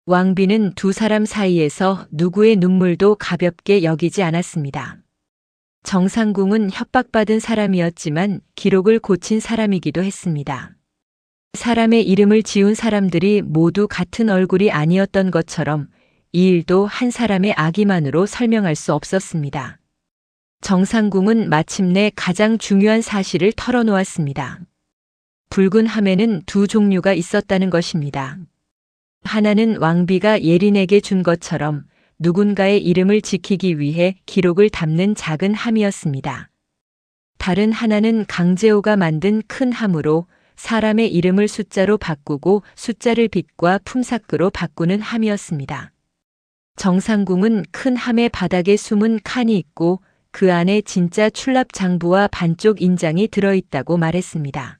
왕비는 두 사람 사이에서 누구의 눈물도 가볍게 여기지 않았습니다. 정상궁은 협박받은 사람이었지만 기록을 고친 사람이기도 했습니다. 사람의 이름을 지운 사람들이 모두 같은 얼굴이 아니었던 것처럼 이 일도 한 사람의 악의만으로 설명할 수 없었습니다. 정상궁은 마침내 가장 중요한 사실을 털어놓았습니다. 붉은 함에는 두 종류가 있었다는 것입니다. 하나는 왕비가 예린에게 준 것처럼 누군가의 이름을 지키기 위해 기록을 담는 작은 함이었습니다. 다른 하나는 강제호가 만든 큰 함으로 사람의 이름을 숫자로 바꾸고 숫자를 빛과 품삯으로 바꾸는 함이었습니다. 정상궁은 큰 함의 바닥에 숨은 칸이 있고 그 안에 진짜 출납 장부와 반쪽 인장이 들어있다고 말했습니다.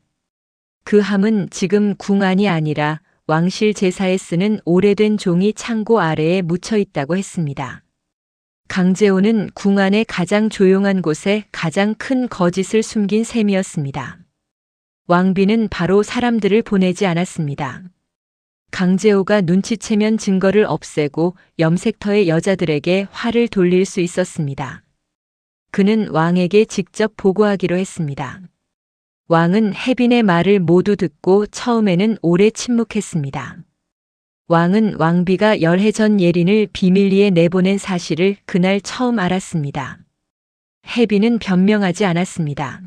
그 함은 지금 궁 안이 아니라 왕실 제사에 쓰는 오래된 종이 창고 아래에 묻혀 있다고 했습니다. 강제호는 궁 안의 가장 조용한 곳에 가장 큰 거짓을 숨긴 셈이었습니다. 왕비는 바로 사람들을 보내지 않았습니다. 강제호가 눈치채면 증거를 없애고 염색터의 여자들에게 화를 돌릴 수 있었습니다. 그는 왕에게 직접 보고하기로 했습니다. 왕은 혜빈의 말을 모두 듣고 처음에는 오래 침묵했습니다. 왕은 왕비가 열해 전 예린을 비밀리에 내보낸 사실을 그날 처음 알았습니다. 혜빈은 변명하지 않았습니다.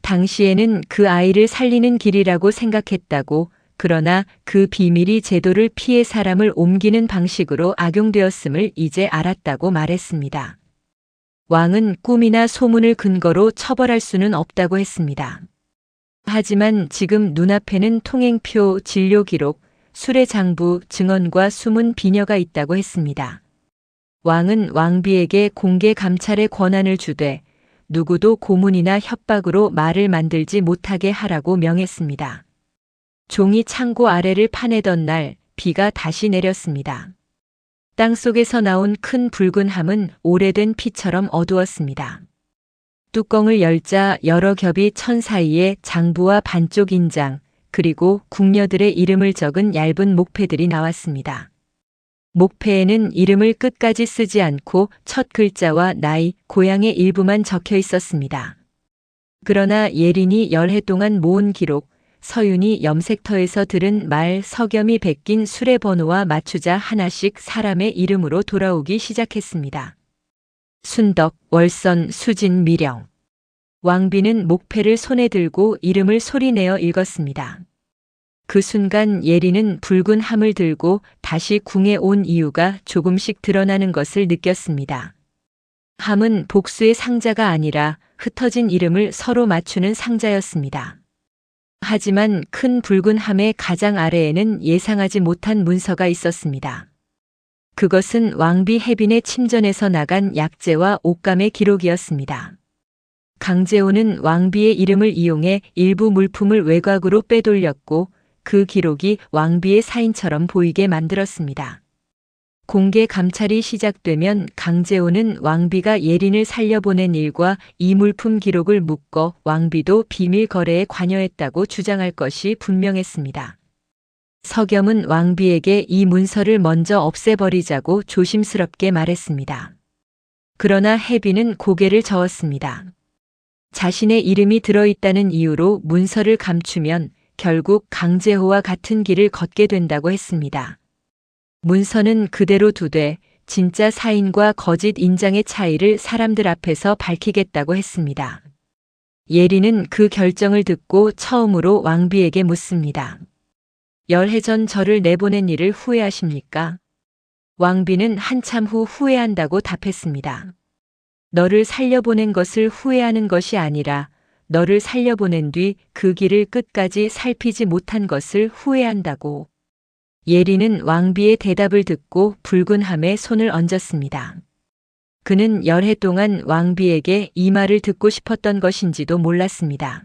당시에는 그 아이를 살리는 길이라고 생각했다고, 그러나 그 비밀이 제도를 피해 사람을 옮기는 방식으로 악용되었음을 이제 알았다고 말했습니다. 왕은 꿈이나 소문을 근거로 처벌할 수는 없다고 했습니다. 하지만 지금 눈앞에는 통행표, 진료 기록, 수레 장부, 증언과 숨은 비녀가 있다고 했습니다. 왕은 왕비에게 공개 감찰의 권한을 주되 누구도 고문이나 협박으로 말을 만들지 못하게 하라고 명했습니다. 종이 창고 아래를 파내던 날 비가 다시 내렸습니다. 땅속에서 나온 큰 붉은 함은 오래된 피처럼 어두웠습니다. 뚜껑을 열자 여러 겹이 천 사이에 장부와 반쪽 인장, 그리고 궁녀들의 이름을 적은 얇은 목패들이 나왔습니다. 목패에는 이름을 끝까지 쓰지 않고 첫 글자와 나이, 고향의 일부만 적혀 있었습니다. 그러나 예린이 열해 동안 모은 기록, 서윤이 염색터에서 들은 말, 석염이 베낀 수레 번호와 맞추자 하나씩 사람의 이름으로 돌아오기 시작했습니다. 순덕, 월선, 수진, 미령. 왕비는 목패를 손에 들고 이름을 소리내어 읽었습니다. 그 순간 예린은 붉은 함을 들고 다시 궁에 온 이유가 조금씩 드러나는 것을 느꼈습니다. 함은 복수의 상자가 아니라 흩어진 이름을 서로 맞추는 상자였습니다. 하지만 큰 붉은 함의 가장 아래에는 예상하지 못한 문서가 있었습니다. 그것은 왕비 혜빈의 침전에서 나간 약재와 옥감의 기록이었습니다. 강제호는 왕비의 이름을 이용해 일부 물품을 외곽으로 빼돌렸고 그 기록이 왕비의 사인처럼 보이게 만들었습니다. 공개 감찰이 시작되면 강제호는 왕비가 예린을 살려보낸 일과 이 물품 기록을 묶어 왕비도 비밀 거래에 관여했다고 주장할 것이 분명했습니다. 석염은 왕비에게 이 문서를 먼저 없애버리자고 조심스럽게 말했습니다. 그러나 혜빈은 고개를 저었습니다. 자신의 이름이 들어있다는 이유로 문서를 감추면 결국 강제호와 같은 길을 걷게 된다고 했습니다. 문서는 그대로 두되 진짜 사인과 거짓 인장의 차이를 사람들 앞에서 밝히겠다고 했습니다. 예린은 그 결정을 듣고 처음으로 왕비에게 묻습니다. 열해 전 저를 내보낸 일을 후회하십니까? 왕비는 한참 후 후회한다고 답했습니다. 너를 살려보낸 것을 후회하는 것이 아니라 너를 살려보낸 뒤 그 길을 끝까지 살피지 못한 것을 후회한다고. 예린은 왕비의 대답을 듣고 붉은 함에 손을 얹었습니다. 그는 열해 동안 왕비에게 이 말을 듣고 싶었던 것인지도 몰랐습니다.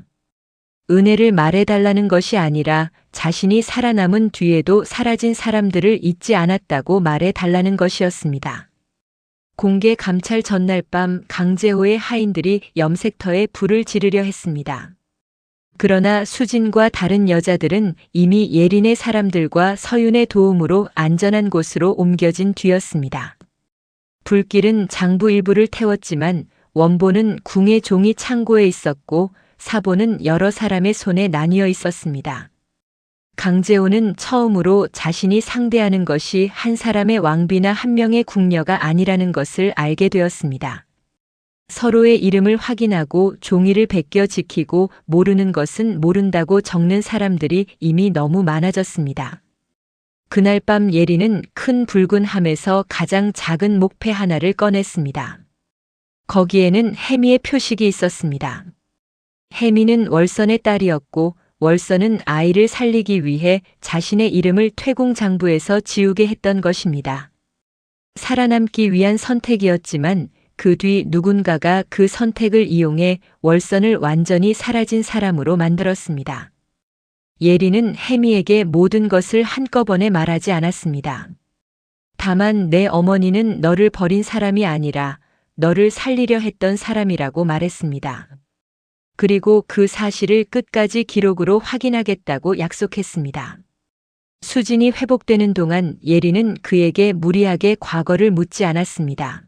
은혜를 말해달라는 것이 아니라 자신이 살아남은 뒤에도 사라진 사람들을 잊지 않았다고 말해달라는 것이었습니다. 공개 감찰 전날 밤 강제호의 하인들이 염색터에 불을 지르려 했습니다. 그러나 수진과 다른 여자들은 이미 예린의 사람들과 서윤의 도움으로 안전한 곳으로 옮겨진 뒤였습니다. 불길은 장부 일부를 태웠지만 원본은 궁의 종이 창고에 있었고 사본은 여러 사람의 손에 나뉘어 있었습니다. 강제호는 처음으로 자신이 상대하는 것이 한 사람의 왕비나 한 명의 궁녀가 아니라는 것을 알게 되었습니다. 서로의 이름을 확인하고 종이를 베껴 지키고 모르는 것은 모른다고 적는 사람들이 이미 너무 많아졌습니다. 그날 밤 예린은 큰 붉은 함에서 가장 작은 목패 하나를 꺼냈습니다. 거기에는 혜미의 표식이 있었습니다. 혜미는 월선의 딸이었고 월선은 아이를 살리기 위해 자신의 이름을 퇴궁장부에서 지우게 했던 것입니다. 살아남기 위한 선택이었지만 그 뒤 누군가가 그 선택을 이용해 월선을 완전히 사라진 사람으로 만들었습니다. 예린은 혜미에게 모든 것을 한꺼번에 말하지 않았습니다. 다만 내 어머니는 너를 버린 사람이 아니라 너를 살리려 했던 사람이라고 말했습니다. 그리고 그 사실을 끝까지 기록으로 확인하겠다고 약속했습니다. 수진이 회복되는 동안 예린은 그에게 무리하게 과거를 묻지 않았습니다.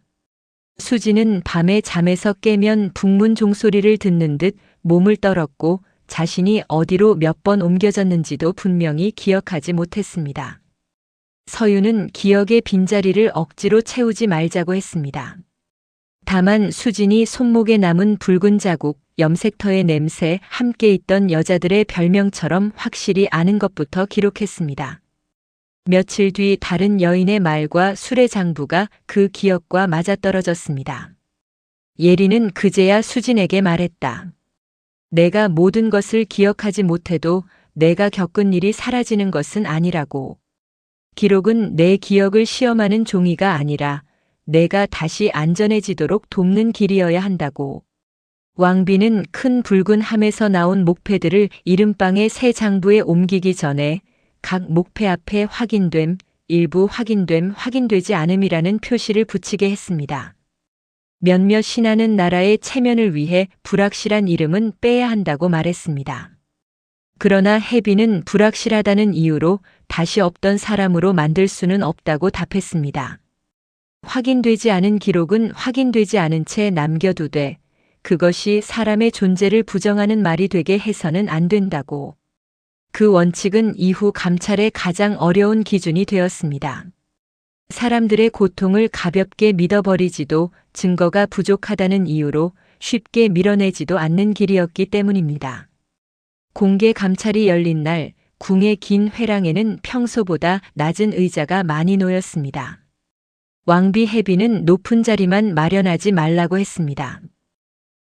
수지는 밤에 잠에서 깨면 북문 종소리를 듣는 듯 몸을 떨었고 자신이 어디로 몇 번 옮겨졌는지도 분명히 기억하지 못했습니다. 서유는 기억의 빈자리를 억지로 채우지 말자고 했습니다. 다만 수진이 손목에 남은 붉은 자국, 염색터의 냄새, 함께 있던 여자들의 별명처럼 확실히 아는 것부터 기록했습니다. 며칠 뒤 다른 여인의 말과 술의 장부가 그 기억과 맞아떨어졌습니다. 예리는 그제야 수진에게 말했다. 내가 모든 것을 기억하지 못해도 내가 겪은 일이 사라지는 것은 아니라고. 기록은 내 기억을 시험하는 종이가 아니라 내가 다시 안전해지도록 돕는 길이어야 한다고. 왕비는 큰 붉은 함에서 나온 목패들을 이름방의 새 장부에 옮기기 전에 각 목패 앞에 확인됨, 일부 확인됨, 확인되지 않음이라는 표시를 붙이게 했습니다. 몇몇 신하는 나라의 체면을 위해 불확실한 이름은 빼야 한다고 말했습니다. 그러나 해비는 불확실하다는 이유로 다시 없던 사람으로 만들 수는 없다고 답했습니다. 확인되지 않은 기록은 확인되지 않은 채 남겨두되 그것이 사람의 존재를 부정하는 말이 되게 해서는 안 된다고. 그 원칙은 이후 감찰의 가장 어려운 기준이 되었습니다. 사람들의 고통을 가볍게 믿어버리지도 증거가 부족하다는 이유로 쉽게 밀어내지도 않는 길이었기 때문입니다. 공개 감찰이 열린 날 궁의 긴 회랑에는 평소보다 낮은 의자가 많이 놓였습니다. 왕비 해비는 높은 자리만 마련하지 말라고 했습니다.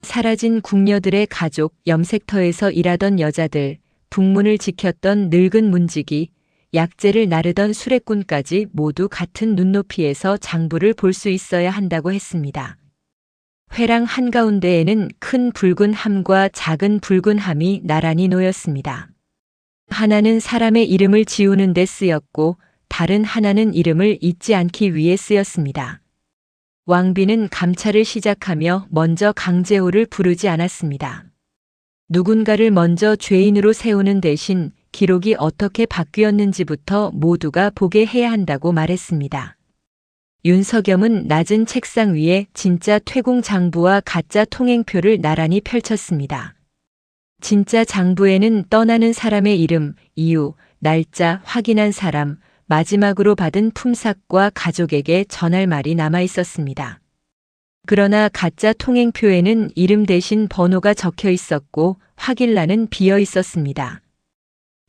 사라진 궁녀들의 가족, 염색터에서 일하던 여자들, 북문을 지켰던 늙은 문지기, 약재를 나르던 수레꾼까지 모두 같은 눈높이에서 장부를 볼 수 있어야 한다고 했습니다. 회랑 한가운데에는 큰 붉은 함과 작은 붉은 함이 나란히 놓였습니다. 하나는 사람의 이름을 지우는 데 쓰였고 다른 하나는 이름을 잊지 않기 위해 쓰였습니다. 왕비는 감찰을 시작하며 먼저 강제호를 부르지 않았습니다. 누군가를 먼저 죄인으로 세우는 대신 기록이 어떻게 바뀌었는지부터 모두가 보게 해야 한다고 말했습니다. 윤석염은 낮은 책상 위에 진짜 퇴궁 장부와 가짜 통행표를 나란히 펼쳤습니다. 진짜 장부에는 떠나는 사람의 이름, 이유, 날짜, 확인한 사람, 마지막으로 받은 품삯과 가족에게 전할 말이 남아 있었습니다. 그러나 가짜 통행표에는 이름 대신 번호가 적혀 있었고 확인란은 비어 있었습니다.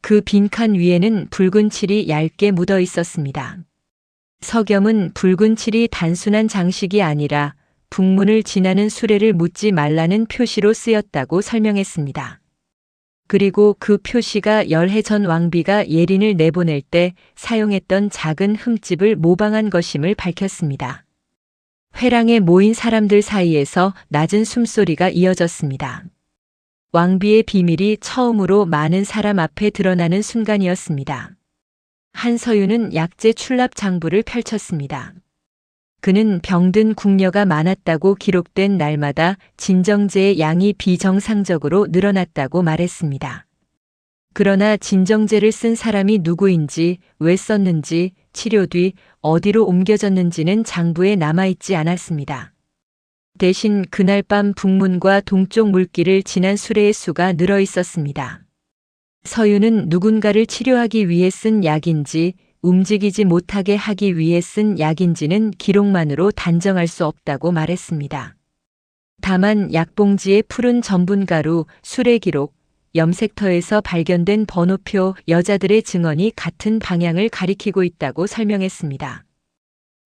그 빈칸 위에는 붉은 칠이 얇게 묻어 있었습니다. 석염은 붉은 칠이 단순한 장식이 아니라 북문을 지나는 수레를 묻지 말라는 표시로 쓰였다고 설명했습니다. 그리고 그 표시가 열해 전 왕비가 예린을 내보낼 때 사용했던 작은 흠집을 모방한 것임을 밝혔습니다. 회랑에 모인 사람들 사이에서 낮은 숨소리가 이어졌습니다. 왕비의 비밀이 처음으로 많은 사람 앞에 드러나는 순간이었습니다. 한서유는 약재 출납 장부를 펼쳤습니다. 그는 병든 궁녀가 많았다고 기록된 날마다 진정제의 양이 비정상적으로 늘어났다고 말했습니다. 그러나 진정제를 쓴 사람이 누구인지, 왜 썼는지, 치료 뒤 어디로 옮겨졌는지는 장부에 남아있지 않았습니다. 대신 그날 밤 북문과 동쪽 물길을 지난 수레의 수가 늘어 있었습니다. 서유는 누군가를 치료하기 위해 쓴 약인지 움직이지 못하게 하기 위해 쓴 약인지는 기록만으로 단정할 수 없다고 말했습니다. 다만 약봉지에 푸른 전분가루, 수레 기록, 염색터에서 발견된 번호표, 여자들의 증언이 같은 방향을 가리키고 있다고 설명했습니다.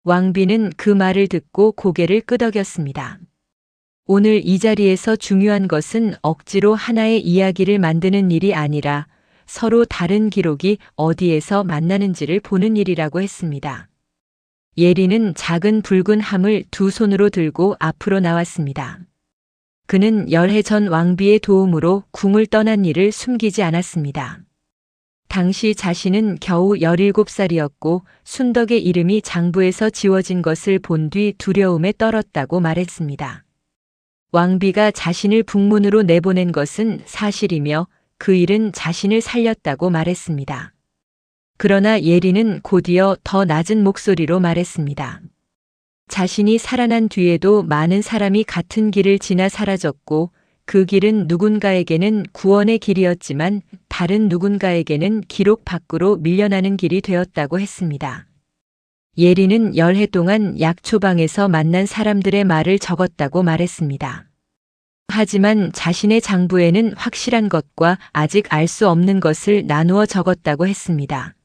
왕비는 그 말을 듣고 고개를 끄덕였습니다. 오늘 이 자리에서 중요한 것은 억지로 하나의 이야기를 만드는 일이 아니라 서로 다른 기록이 어디에서 만나는지를 보는 일이라고 했습니다. 예리는 작은 붉은 함을 두 손으로 들고 앞으로 나왔습니다. 그는 열해 전 왕비의 도움으로 궁을 떠난 일을 숨기지 않았습니다. 당시 자신은 겨우 17살이었고 순덕의 이름이 장부에서 지워진 것을 본 뒤 두려움에 떨었다고 말했습니다. 왕비가 자신을 북문으로 내보낸 것은 사실이며 그 일은 자신을 살렸다고 말했습니다. 그러나 예리는 곧이어 더 낮은 목소리로 말했습니다. 자신이 살아난 뒤에도 많은 사람이 같은 길을 지나 사라졌고 그 길은 누군가에게는 구원의 길이었지만 다른 누군가에게는 기록 밖으로 밀려나는 길이 되었다고 했습니다. 예리는 열해 동안 약초방에서 만난 사람들의 말을 적었다고 말했습니다. 하지만 자신의 장부에는 확실한 것과 아직 알 수 없는 것을 나누어 적었다고 했습니다.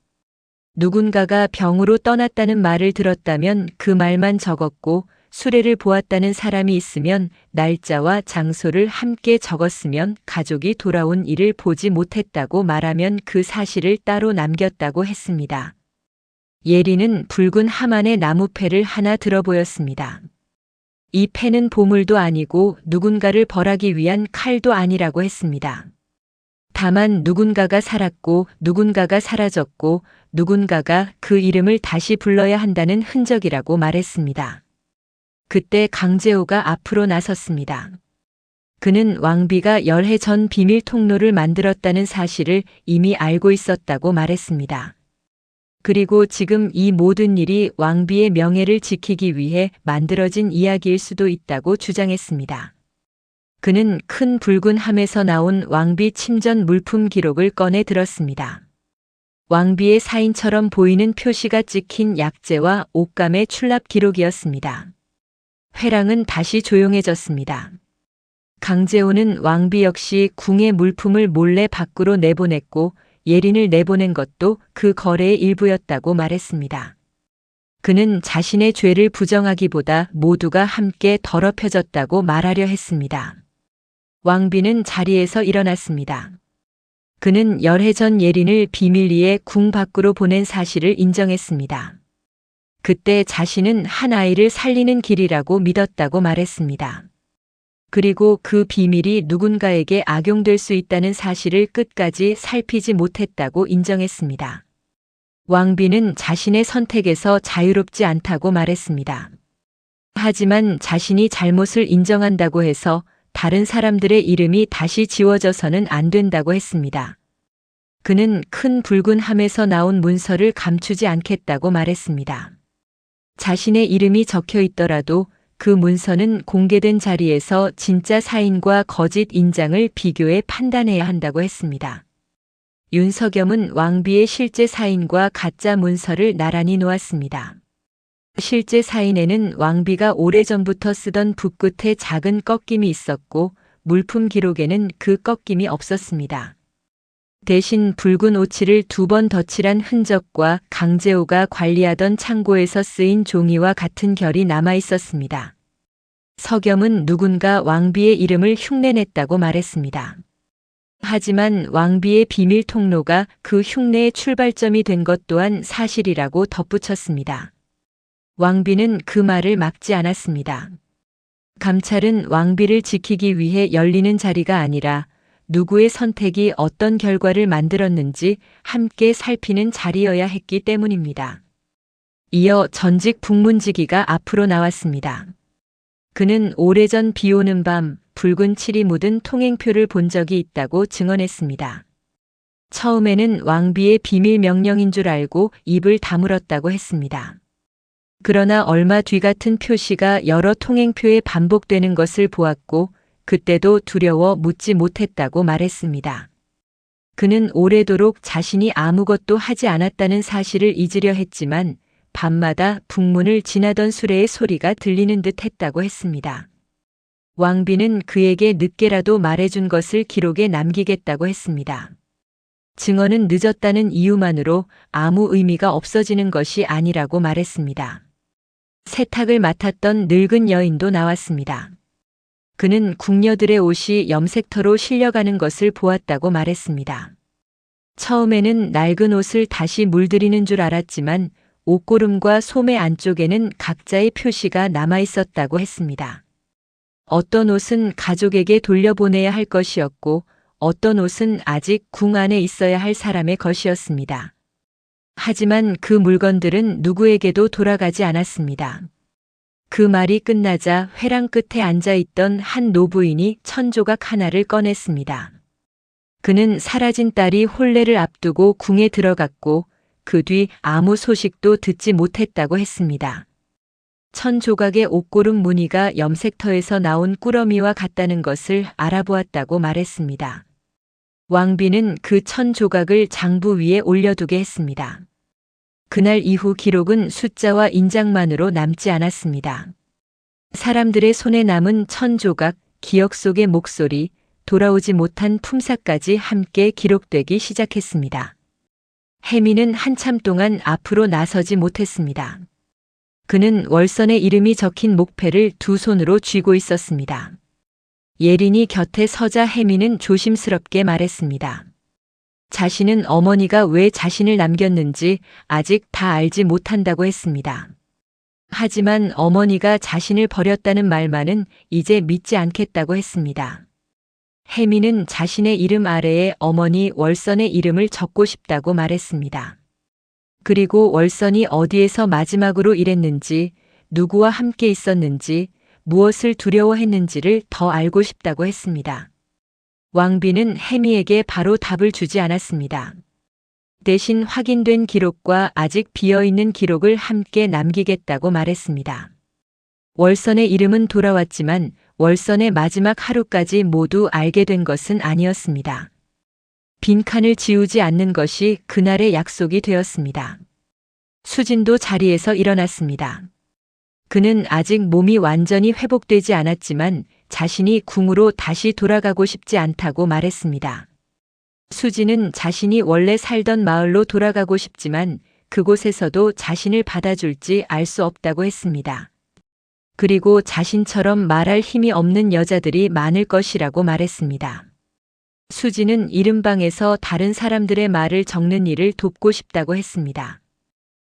누군가가 병으로 떠났다는 말을 들었다면 그 말만 적었고 수레를 보았다는 사람이 있으면 날짜와 장소를 함께 적었으면 가족이 돌아온 일을 보지 못했다고 말하면 그 사실을 따로 남겼다고 했습니다. 예리는 붉은 하만의 나무패를 하나 들어 보였습니다. 이 패는 보물도 아니고 누군가를 벌하기 위한 칼도 아니라고 했습니다. 다만 누군가가 살았고 누군가가 사라졌고 누군가가 그 이름을 다시 불러야 한다는 흔적이라고 말했습니다. 그때 강제호가 앞으로 나섰습니다. 그는 왕비가 열해 전 비밀 통로를 만들었다는 사실을 이미 알고 있었다고 말했습니다. 그리고 지금 이 모든 일이 왕비의 명예를 지키기 위해 만들어진 이야기일 수도 있다고 주장했습니다. 그는 큰 붉은 함에서 나온 왕비 침전 물품 기록을 꺼내 들었습니다. 왕비의 사인처럼 보이는 표시가 찍힌 약재와 옷감의 출납 기록이었습니다. 회랑은 다시 조용해졌습니다. 강제호는 왕비 역시 궁의 물품을 몰래 밖으로 내보냈고 예린을 내보낸 것도 그 거래의 일부였다고 말했습니다. 그는 자신의 죄를 부정하기보다 모두가 함께 더럽혀졌다고 말하려 했습니다. 왕비는 자리에서 일어났습니다. 그는 열해 전 예린을 비밀리에 궁 밖으로 보낸 사실을 인정했습니다. 그때 자신은 한 아이를 살리는 길이라고 믿었다고 말했습니다. 그리고 그 비밀이 누군가에게 악용될 수 있다는 사실을 끝까지 살피지 못했다고 인정했습니다. 왕비는 자신의 선택에서 자유롭지 않다고 말했습니다. 하지만 자신이 잘못을 인정한다고 해서 다른 사람들의 이름이 다시 지워져서는 안 된다고 했습니다. 그는 큰 붉은 함에서 나온 문서를 감추지 않겠다고 말했습니다. 자신의 이름이 적혀 있더라도 그 문서는 공개된 자리에서 진짜 사인과 거짓 인장을 비교해 판단해야 한다고 했습니다. 윤석염은 왕비의 실제 사인과 가짜 문서를 나란히 놓았습니다. 실제 사인에는 왕비가 오래전부터 쓰던 붓끝에 작은 꺾임이 있었고 물품 기록에는 그 꺾임이 없었습니다. 대신 붉은 오칠을 2번 덧칠한 흔적과 강제호가 관리하던 창고에서 쓰인 종이와 같은 결이 남아 있었습니다. 석염은 누군가 왕비의 이름을 흉내냈다고 말했습니다. 하지만 왕비의 비밀 통로가 그 흉내의 출발점이 된 것 또한 사실이라고 덧붙였습니다. 왕비는 그 말을 막지 않았습니다. 감찰은 왕비를 지키기 위해 열리는 자리가 아니라 누구의 선택이 어떤 결과를 만들었는지 함께 살피는 자리여야 했기 때문입니다. 이어 전직 북문지기가 앞으로 나왔습니다. 그는 오래전 비 오는 밤 붉은 칠이 묻은 통행표를 본 적이 있다고 증언했습니다. 처음에는 왕비의 비밀 명령인 줄 알고 입을 다물었다고 했습니다. 그러나 얼마 뒤 같은 표시가 여러 통행표에 반복되는 것을 보았고 그때도 두려워 묻지 못했다고 말했습니다. 그는 오래도록 자신이 아무것도 하지 않았다는 사실을 잊으려 했지만 밤마다 북문을 지나던 수레의 소리가 들리는 듯 했다고 했습니다. 왕비는 그에게 늦게라도 말해준 것을 기록에 남기겠다고 했습니다. 증언은 늦었다는 이유만으로 아무 의미가 없어지는 것이 아니라고 말했습니다. 세탁을 맡았던 늙은 여인도 나왔습니다. 그는 궁녀들의 옷이 염색터로 실려가는 것을 보았다고 말했습니다. 처음에는 낡은 옷을 다시 물들이는 줄 알았지만 옷고름과 소매 안쪽에는 각자의 표시가 남아 있었다고 했습니다. 어떤 옷은 가족에게 돌려보내야 할 것이었고 어떤 옷은 아직 궁 안에 있어야 할 사람의 것이었습니다. 하지만 그 물건들은 누구에게도 돌아가지 않았습니다. 그 말이 끝나자 회랑 끝에 앉아있던 한 노부인이 천조각 하나를 꺼냈습니다. 그는 사라진 딸이 혼례를 앞두고 궁에 들어갔고 그 뒤 아무 소식도 듣지 못했다고 했습니다. 천조각의 옷고름 무늬가 염색터에서 나온 꾸러미와 같다는 것을 알아보았다고 말했습니다. 왕비는 그 천조각을 장부 위에 올려두게 했습니다. 그날 이후 기록은 숫자와 인장만으로 남지 않았습니다. 사람들의 손에 남은 천조각, 기억 속의 목소리, 돌아오지 못한 품삯까지 함께 기록되기 시작했습니다. 해미는 한참 동안 앞으로 나서지 못했습니다. 그는 월선의 이름이 적힌 목패를 두 손으로 쥐고 있었습니다. 예린이 곁에 서자 해미는 조심스럽게 말했습니다. 자신은 어머니가 왜 자신을 남겼는지 아직 다 알지 못한다고 했습니다. 하지만 어머니가 자신을 버렸다는 말만은 이제 믿지 않겠다고 했습니다. 해미는 자신의 이름 아래에 어머니 월선의 이름을 적고 싶다고 말했습니다. 그리고 월선이 어디에서 마지막으로 일했는지, 누구와 함께 있었는지, 무엇을 두려워했는지를 더 알고 싶다고 했습니다. 왕비는 해미에게 바로 답을 주지 않았습니다. 대신 확인된 기록과 아직 비어있는 기록을 함께 남기겠다고 말했습니다. 월선의 이름은 돌아왔지만 월선의 마지막 하루까지 모두 알게 된 것은 아니었습니다. 빈칸을 지우지 않는 것이 그날의 약속이 되었습니다. 수진도 자리에서 일어났습니다. 그는 아직 몸이 완전히 회복되지 않았지만 자신이 궁으로 다시 돌아가고 싶지 않다고 말했습니다. 수진은 자신이 원래 살던 마을로 돌아가고 싶지만 그곳에서도 자신을 받아줄지 알 수 없다고 했습니다. 그리고 자신처럼 말할 힘이 없는 여자들이 많을 것이라고 말했습니다. 수진은 이름방에서 다른 사람들의 말을 적는 일을 돕고 싶다고 했습니다.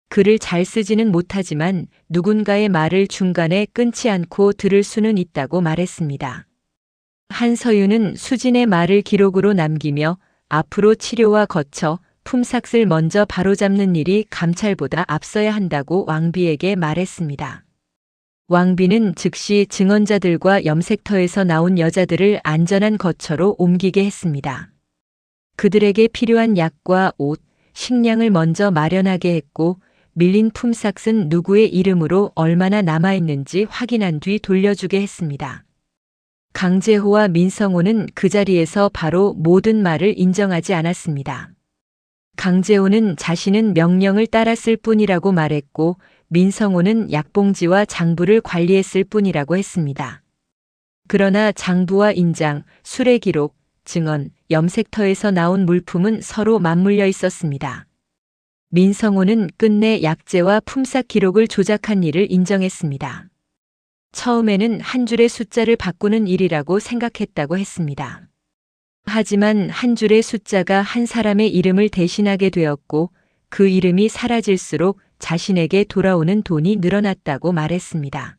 글을 잘 쓰지는 못하지만 누군가의 말을 중간에 끊지 않고 들을 수는 있다고 말했습니다. 한서유는 수진의 말을 기록으로 남기며 앞으로 치료와 거쳐 품삯을 먼저 바로잡는 일이 감찰보다 앞서야 한다고 왕비에게 말했습니다. 왕비는 즉시 증언자들과 염색터에서 나온 여자들을 안전한 거처로 옮기게 했습니다. 그들에게 필요한 약과 옷, 식량을 먼저 마련하게 했고 밀린 품삯은 누구의 이름으로 얼마나 남아있는지 확인한 뒤 돌려주게 했습니다. 강재호와 민성호는 그 자리에서 바로 모든 말을 인정하지 않았습니다. 강재호는 자신은 명령을 따랐을 뿐이라고 말했고 민성호는 약봉지와 장부를 관리했을 뿐이라고 했습니다. 그러나 장부와 인장, 수레 기록, 증언, 염색터에서 나온 물품은 서로 맞물려 있었습니다. 민성호는 끝내 약재와 품삯 기록을 조작한 일을 인정했습니다. 처음에는 한 줄의 숫자를 바꾸는 일이라고 생각했다고 했습니다. 하지만 한 줄의 숫자가 한 사람의 이름을 대신하게 되었고 그 이름이 사라질수록 자신에게 돌아오는 돈이 늘어났다고 말했습니다.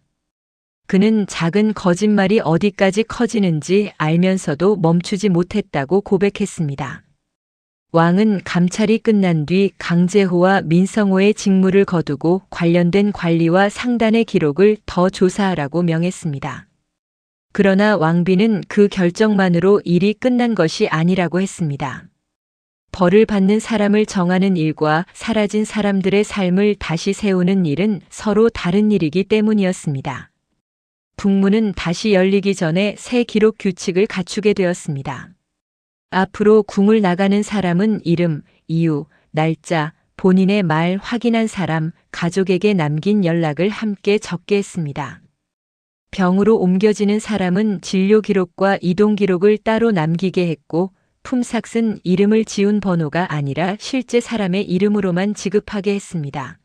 그는 작은 거짓말이 어디까지 커지는지 알면서도 멈추지 못했다고 고백했습니다. 왕은 감찰이 끝난 뒤 강재호와 민성호의 직무를 거두고 관련된 관리와 상단의 기록을 더 조사하라고 명했습니다. 그러나 왕비는 그 결정만으로 일이 끝난 것이 아니라고 했습니다. 벌을 받는 사람을 정하는 일과 사라진 사람들의 삶을 다시 세우는 일은 서로 다른 일이기 때문이었습니다. 북문은 다시 열리기 전에 새 기록 규칙을 갖추게 되었습니다. 앞으로 궁을 나가는 사람은 이름, 이유, 날짜, 본인의 말 확인한 사람, 가족에게 남긴 연락을 함께 적게 했습니다. 병으로 옮겨지는 사람은 진료 기록과 이동 기록을 따로 남기게 했고 품삯은 이름을 지운 번호가 아니라 실제 사람의 이름으로만 지급하게 했습니다.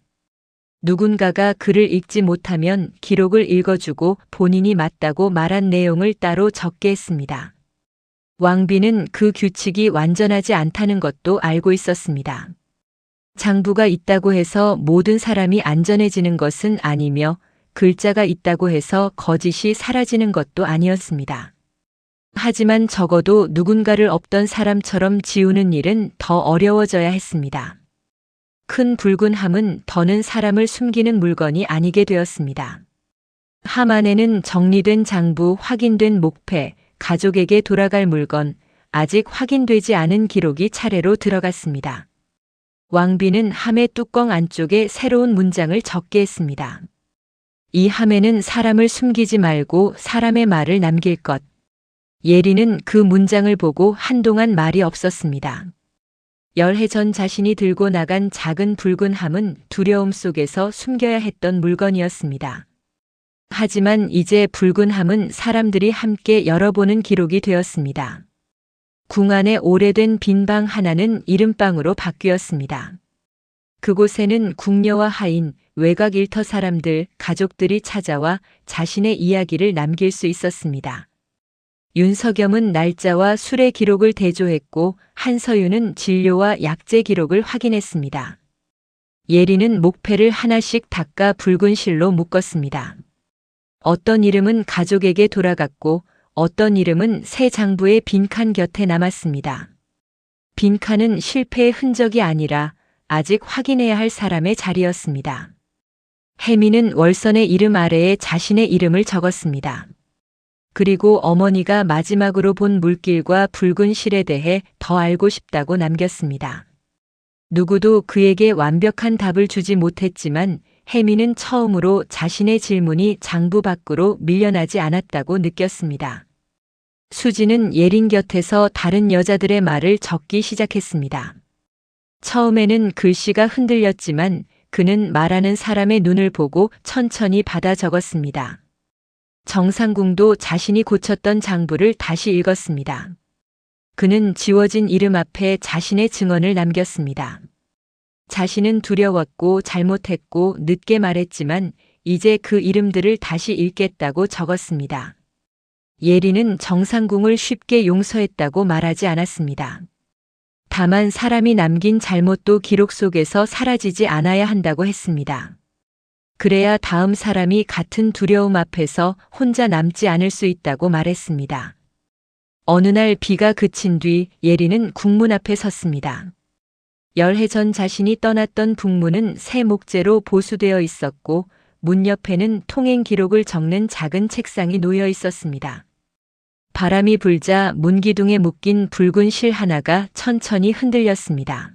누군가가 글을 읽지 못하면 기록을 읽어주고 본인이 맞다고 말한 내용을 따로 적게 했습니다. 왕비는 그 규칙이 완전하지 않다는 것도 알고 있었습니다. 장부가 있다고 해서 모든 사람이 안전해지는 것은 아니며 글자가 있다고 해서 거짓이 사라지는 것도 아니었습니다. 하지만 적어도 누군가를 없던 사람처럼 지우는 일은 더 어려워져야 했습니다. 큰 붉은 함은 더는 사람을 숨기는 물건이 아니게 되었습니다. 함 안에는 정리된 장부, 확인된 목패, 가족에게 돌아갈 물건, 아직 확인되지 않은 기록이 차례로 들어갔습니다. 왕비는 함의 뚜껑 안쪽에 새로운 문장을 적게 했습니다. 이 함에는 사람을 숨기지 말고 사람의 말을 남길 것. 예리는 그 문장을 보고 한동안 말이 없었습니다. 열해 전 자신이 들고 나간 작은 붉은 함은 두려움 속에서 숨겨야 했던 물건이었습니다. 하지만 이제 붉은 함은 사람들이 함께 열어보는 기록이 되었습니다. 궁 안에 오래된 빈 방 하나는 이름방으로 바뀌었습니다. 그곳에는 궁녀와 하인, 외곽 일터 사람들, 가족들이 찾아와 자신의 이야기를 남길 수 있었습니다. 윤석염은 날짜와 술의 기록을 대조했고 한서윤은 진료와 약재 기록을 확인했습니다. 예리는 목패를 하나씩 닦아 붉은 실로 묶었습니다. 어떤 이름은 가족에게 돌아갔고 어떤 이름은 새 장부의 빈칸 곁에 남았습니다. 빈칸은 실패의 흔적이 아니라 아직 확인해야 할 사람의 자리였습니다. 혜미는 월선의 이름 아래에 자신의 이름을 적었습니다. 그리고 어머니가 마지막으로 본 물길과 붉은 실에 대해 더 알고 싶다고 남겼습니다. 누구도 그에게 완벽한 답을 주지 못했지만 혜미는 처음으로 자신의 질문이 장부 밖으로 밀려나지 않았다고 느꼈습니다. 수지는 예린 곁에서 다른 여자들의 말을 적기 시작했습니다. 처음에는 글씨가 흔들렸지만 그는 말하는 사람의 눈을 보고 천천히 받아 적었습니다. 정상궁도 자신이 고쳤던 장부를 다시 읽었습니다. 그는 지워진 이름 앞에 자신의 증언을 남겼습니다. 자신은 두려웠고 잘못했고 늦게 말했지만 이제 그 이름들을 다시 읽겠다고 적었습니다. 예리는 정상궁을 쉽게 용서했다고 말하지 않았습니다. 다만 사람이 남긴 잘못도 기록 속에서 사라지지 않아야 한다고 했습니다. 그래야 다음 사람이 같은 두려움 앞에서 혼자 남지 않을 수 있다고 말했습니다. 어느 날 비가 그친 뒤 예리는 궁문 앞에 섰습니다. 열해 전 자신이 떠났던 북문은 새 목재로 보수되어 있었고 문 옆에는 통행 기록을 적는 작은 책상이 놓여 있었습니다. 바람이 불자 문기둥에 묶인 붉은 실 하나가 천천히 흔들렸습니다.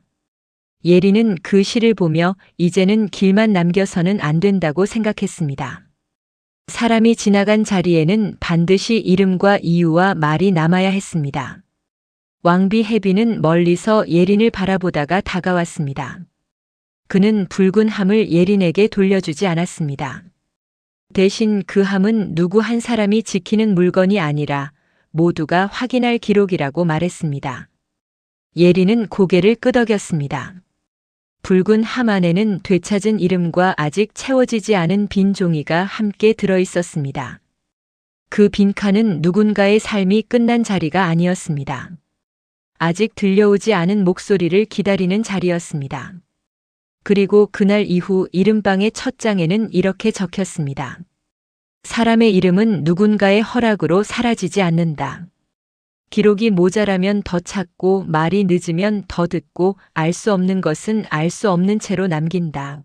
예리는 그 실을 보며 이제는 길만 남겨서는 안 된다고 생각했습니다. 사람이 지나간 자리에는 반드시 이름과 이유와 말이 남아야 했습니다. 왕비 해비는 멀리서 예린을 바라보다가 다가왔습니다. 그는 붉은 함을 예린에게 돌려주지 않았습니다. 대신 그 함은 누구 한 사람이 지키는 물건이 아니라 모두가 확인할 기록이라고 말했습니다. 예린은 고개를 끄덕였습니다. 붉은 함 안에는 되찾은 이름과 아직 채워지지 않은 빈 종이가 함께 들어 있었습니다. 그 빈칸은 누군가의 삶이 끝난 자리가 아니었습니다. 아직 들려오지 않은 목소리를 기다리는 자리였습니다. 그리고 그날 이후 이름방의 첫 장에는 이렇게 적혔습니다. 사람의 이름은 누군가의 허락으로 사라지지 않는다. 기록이 모자라면 더 찾고 말이 늦으면 더 듣고 알 수 없는 것은 알 수 없는 채로 남긴다.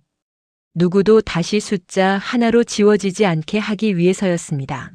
누구도 다시 숫자 하나로 지워지지 않게 하기 위해서였습니다.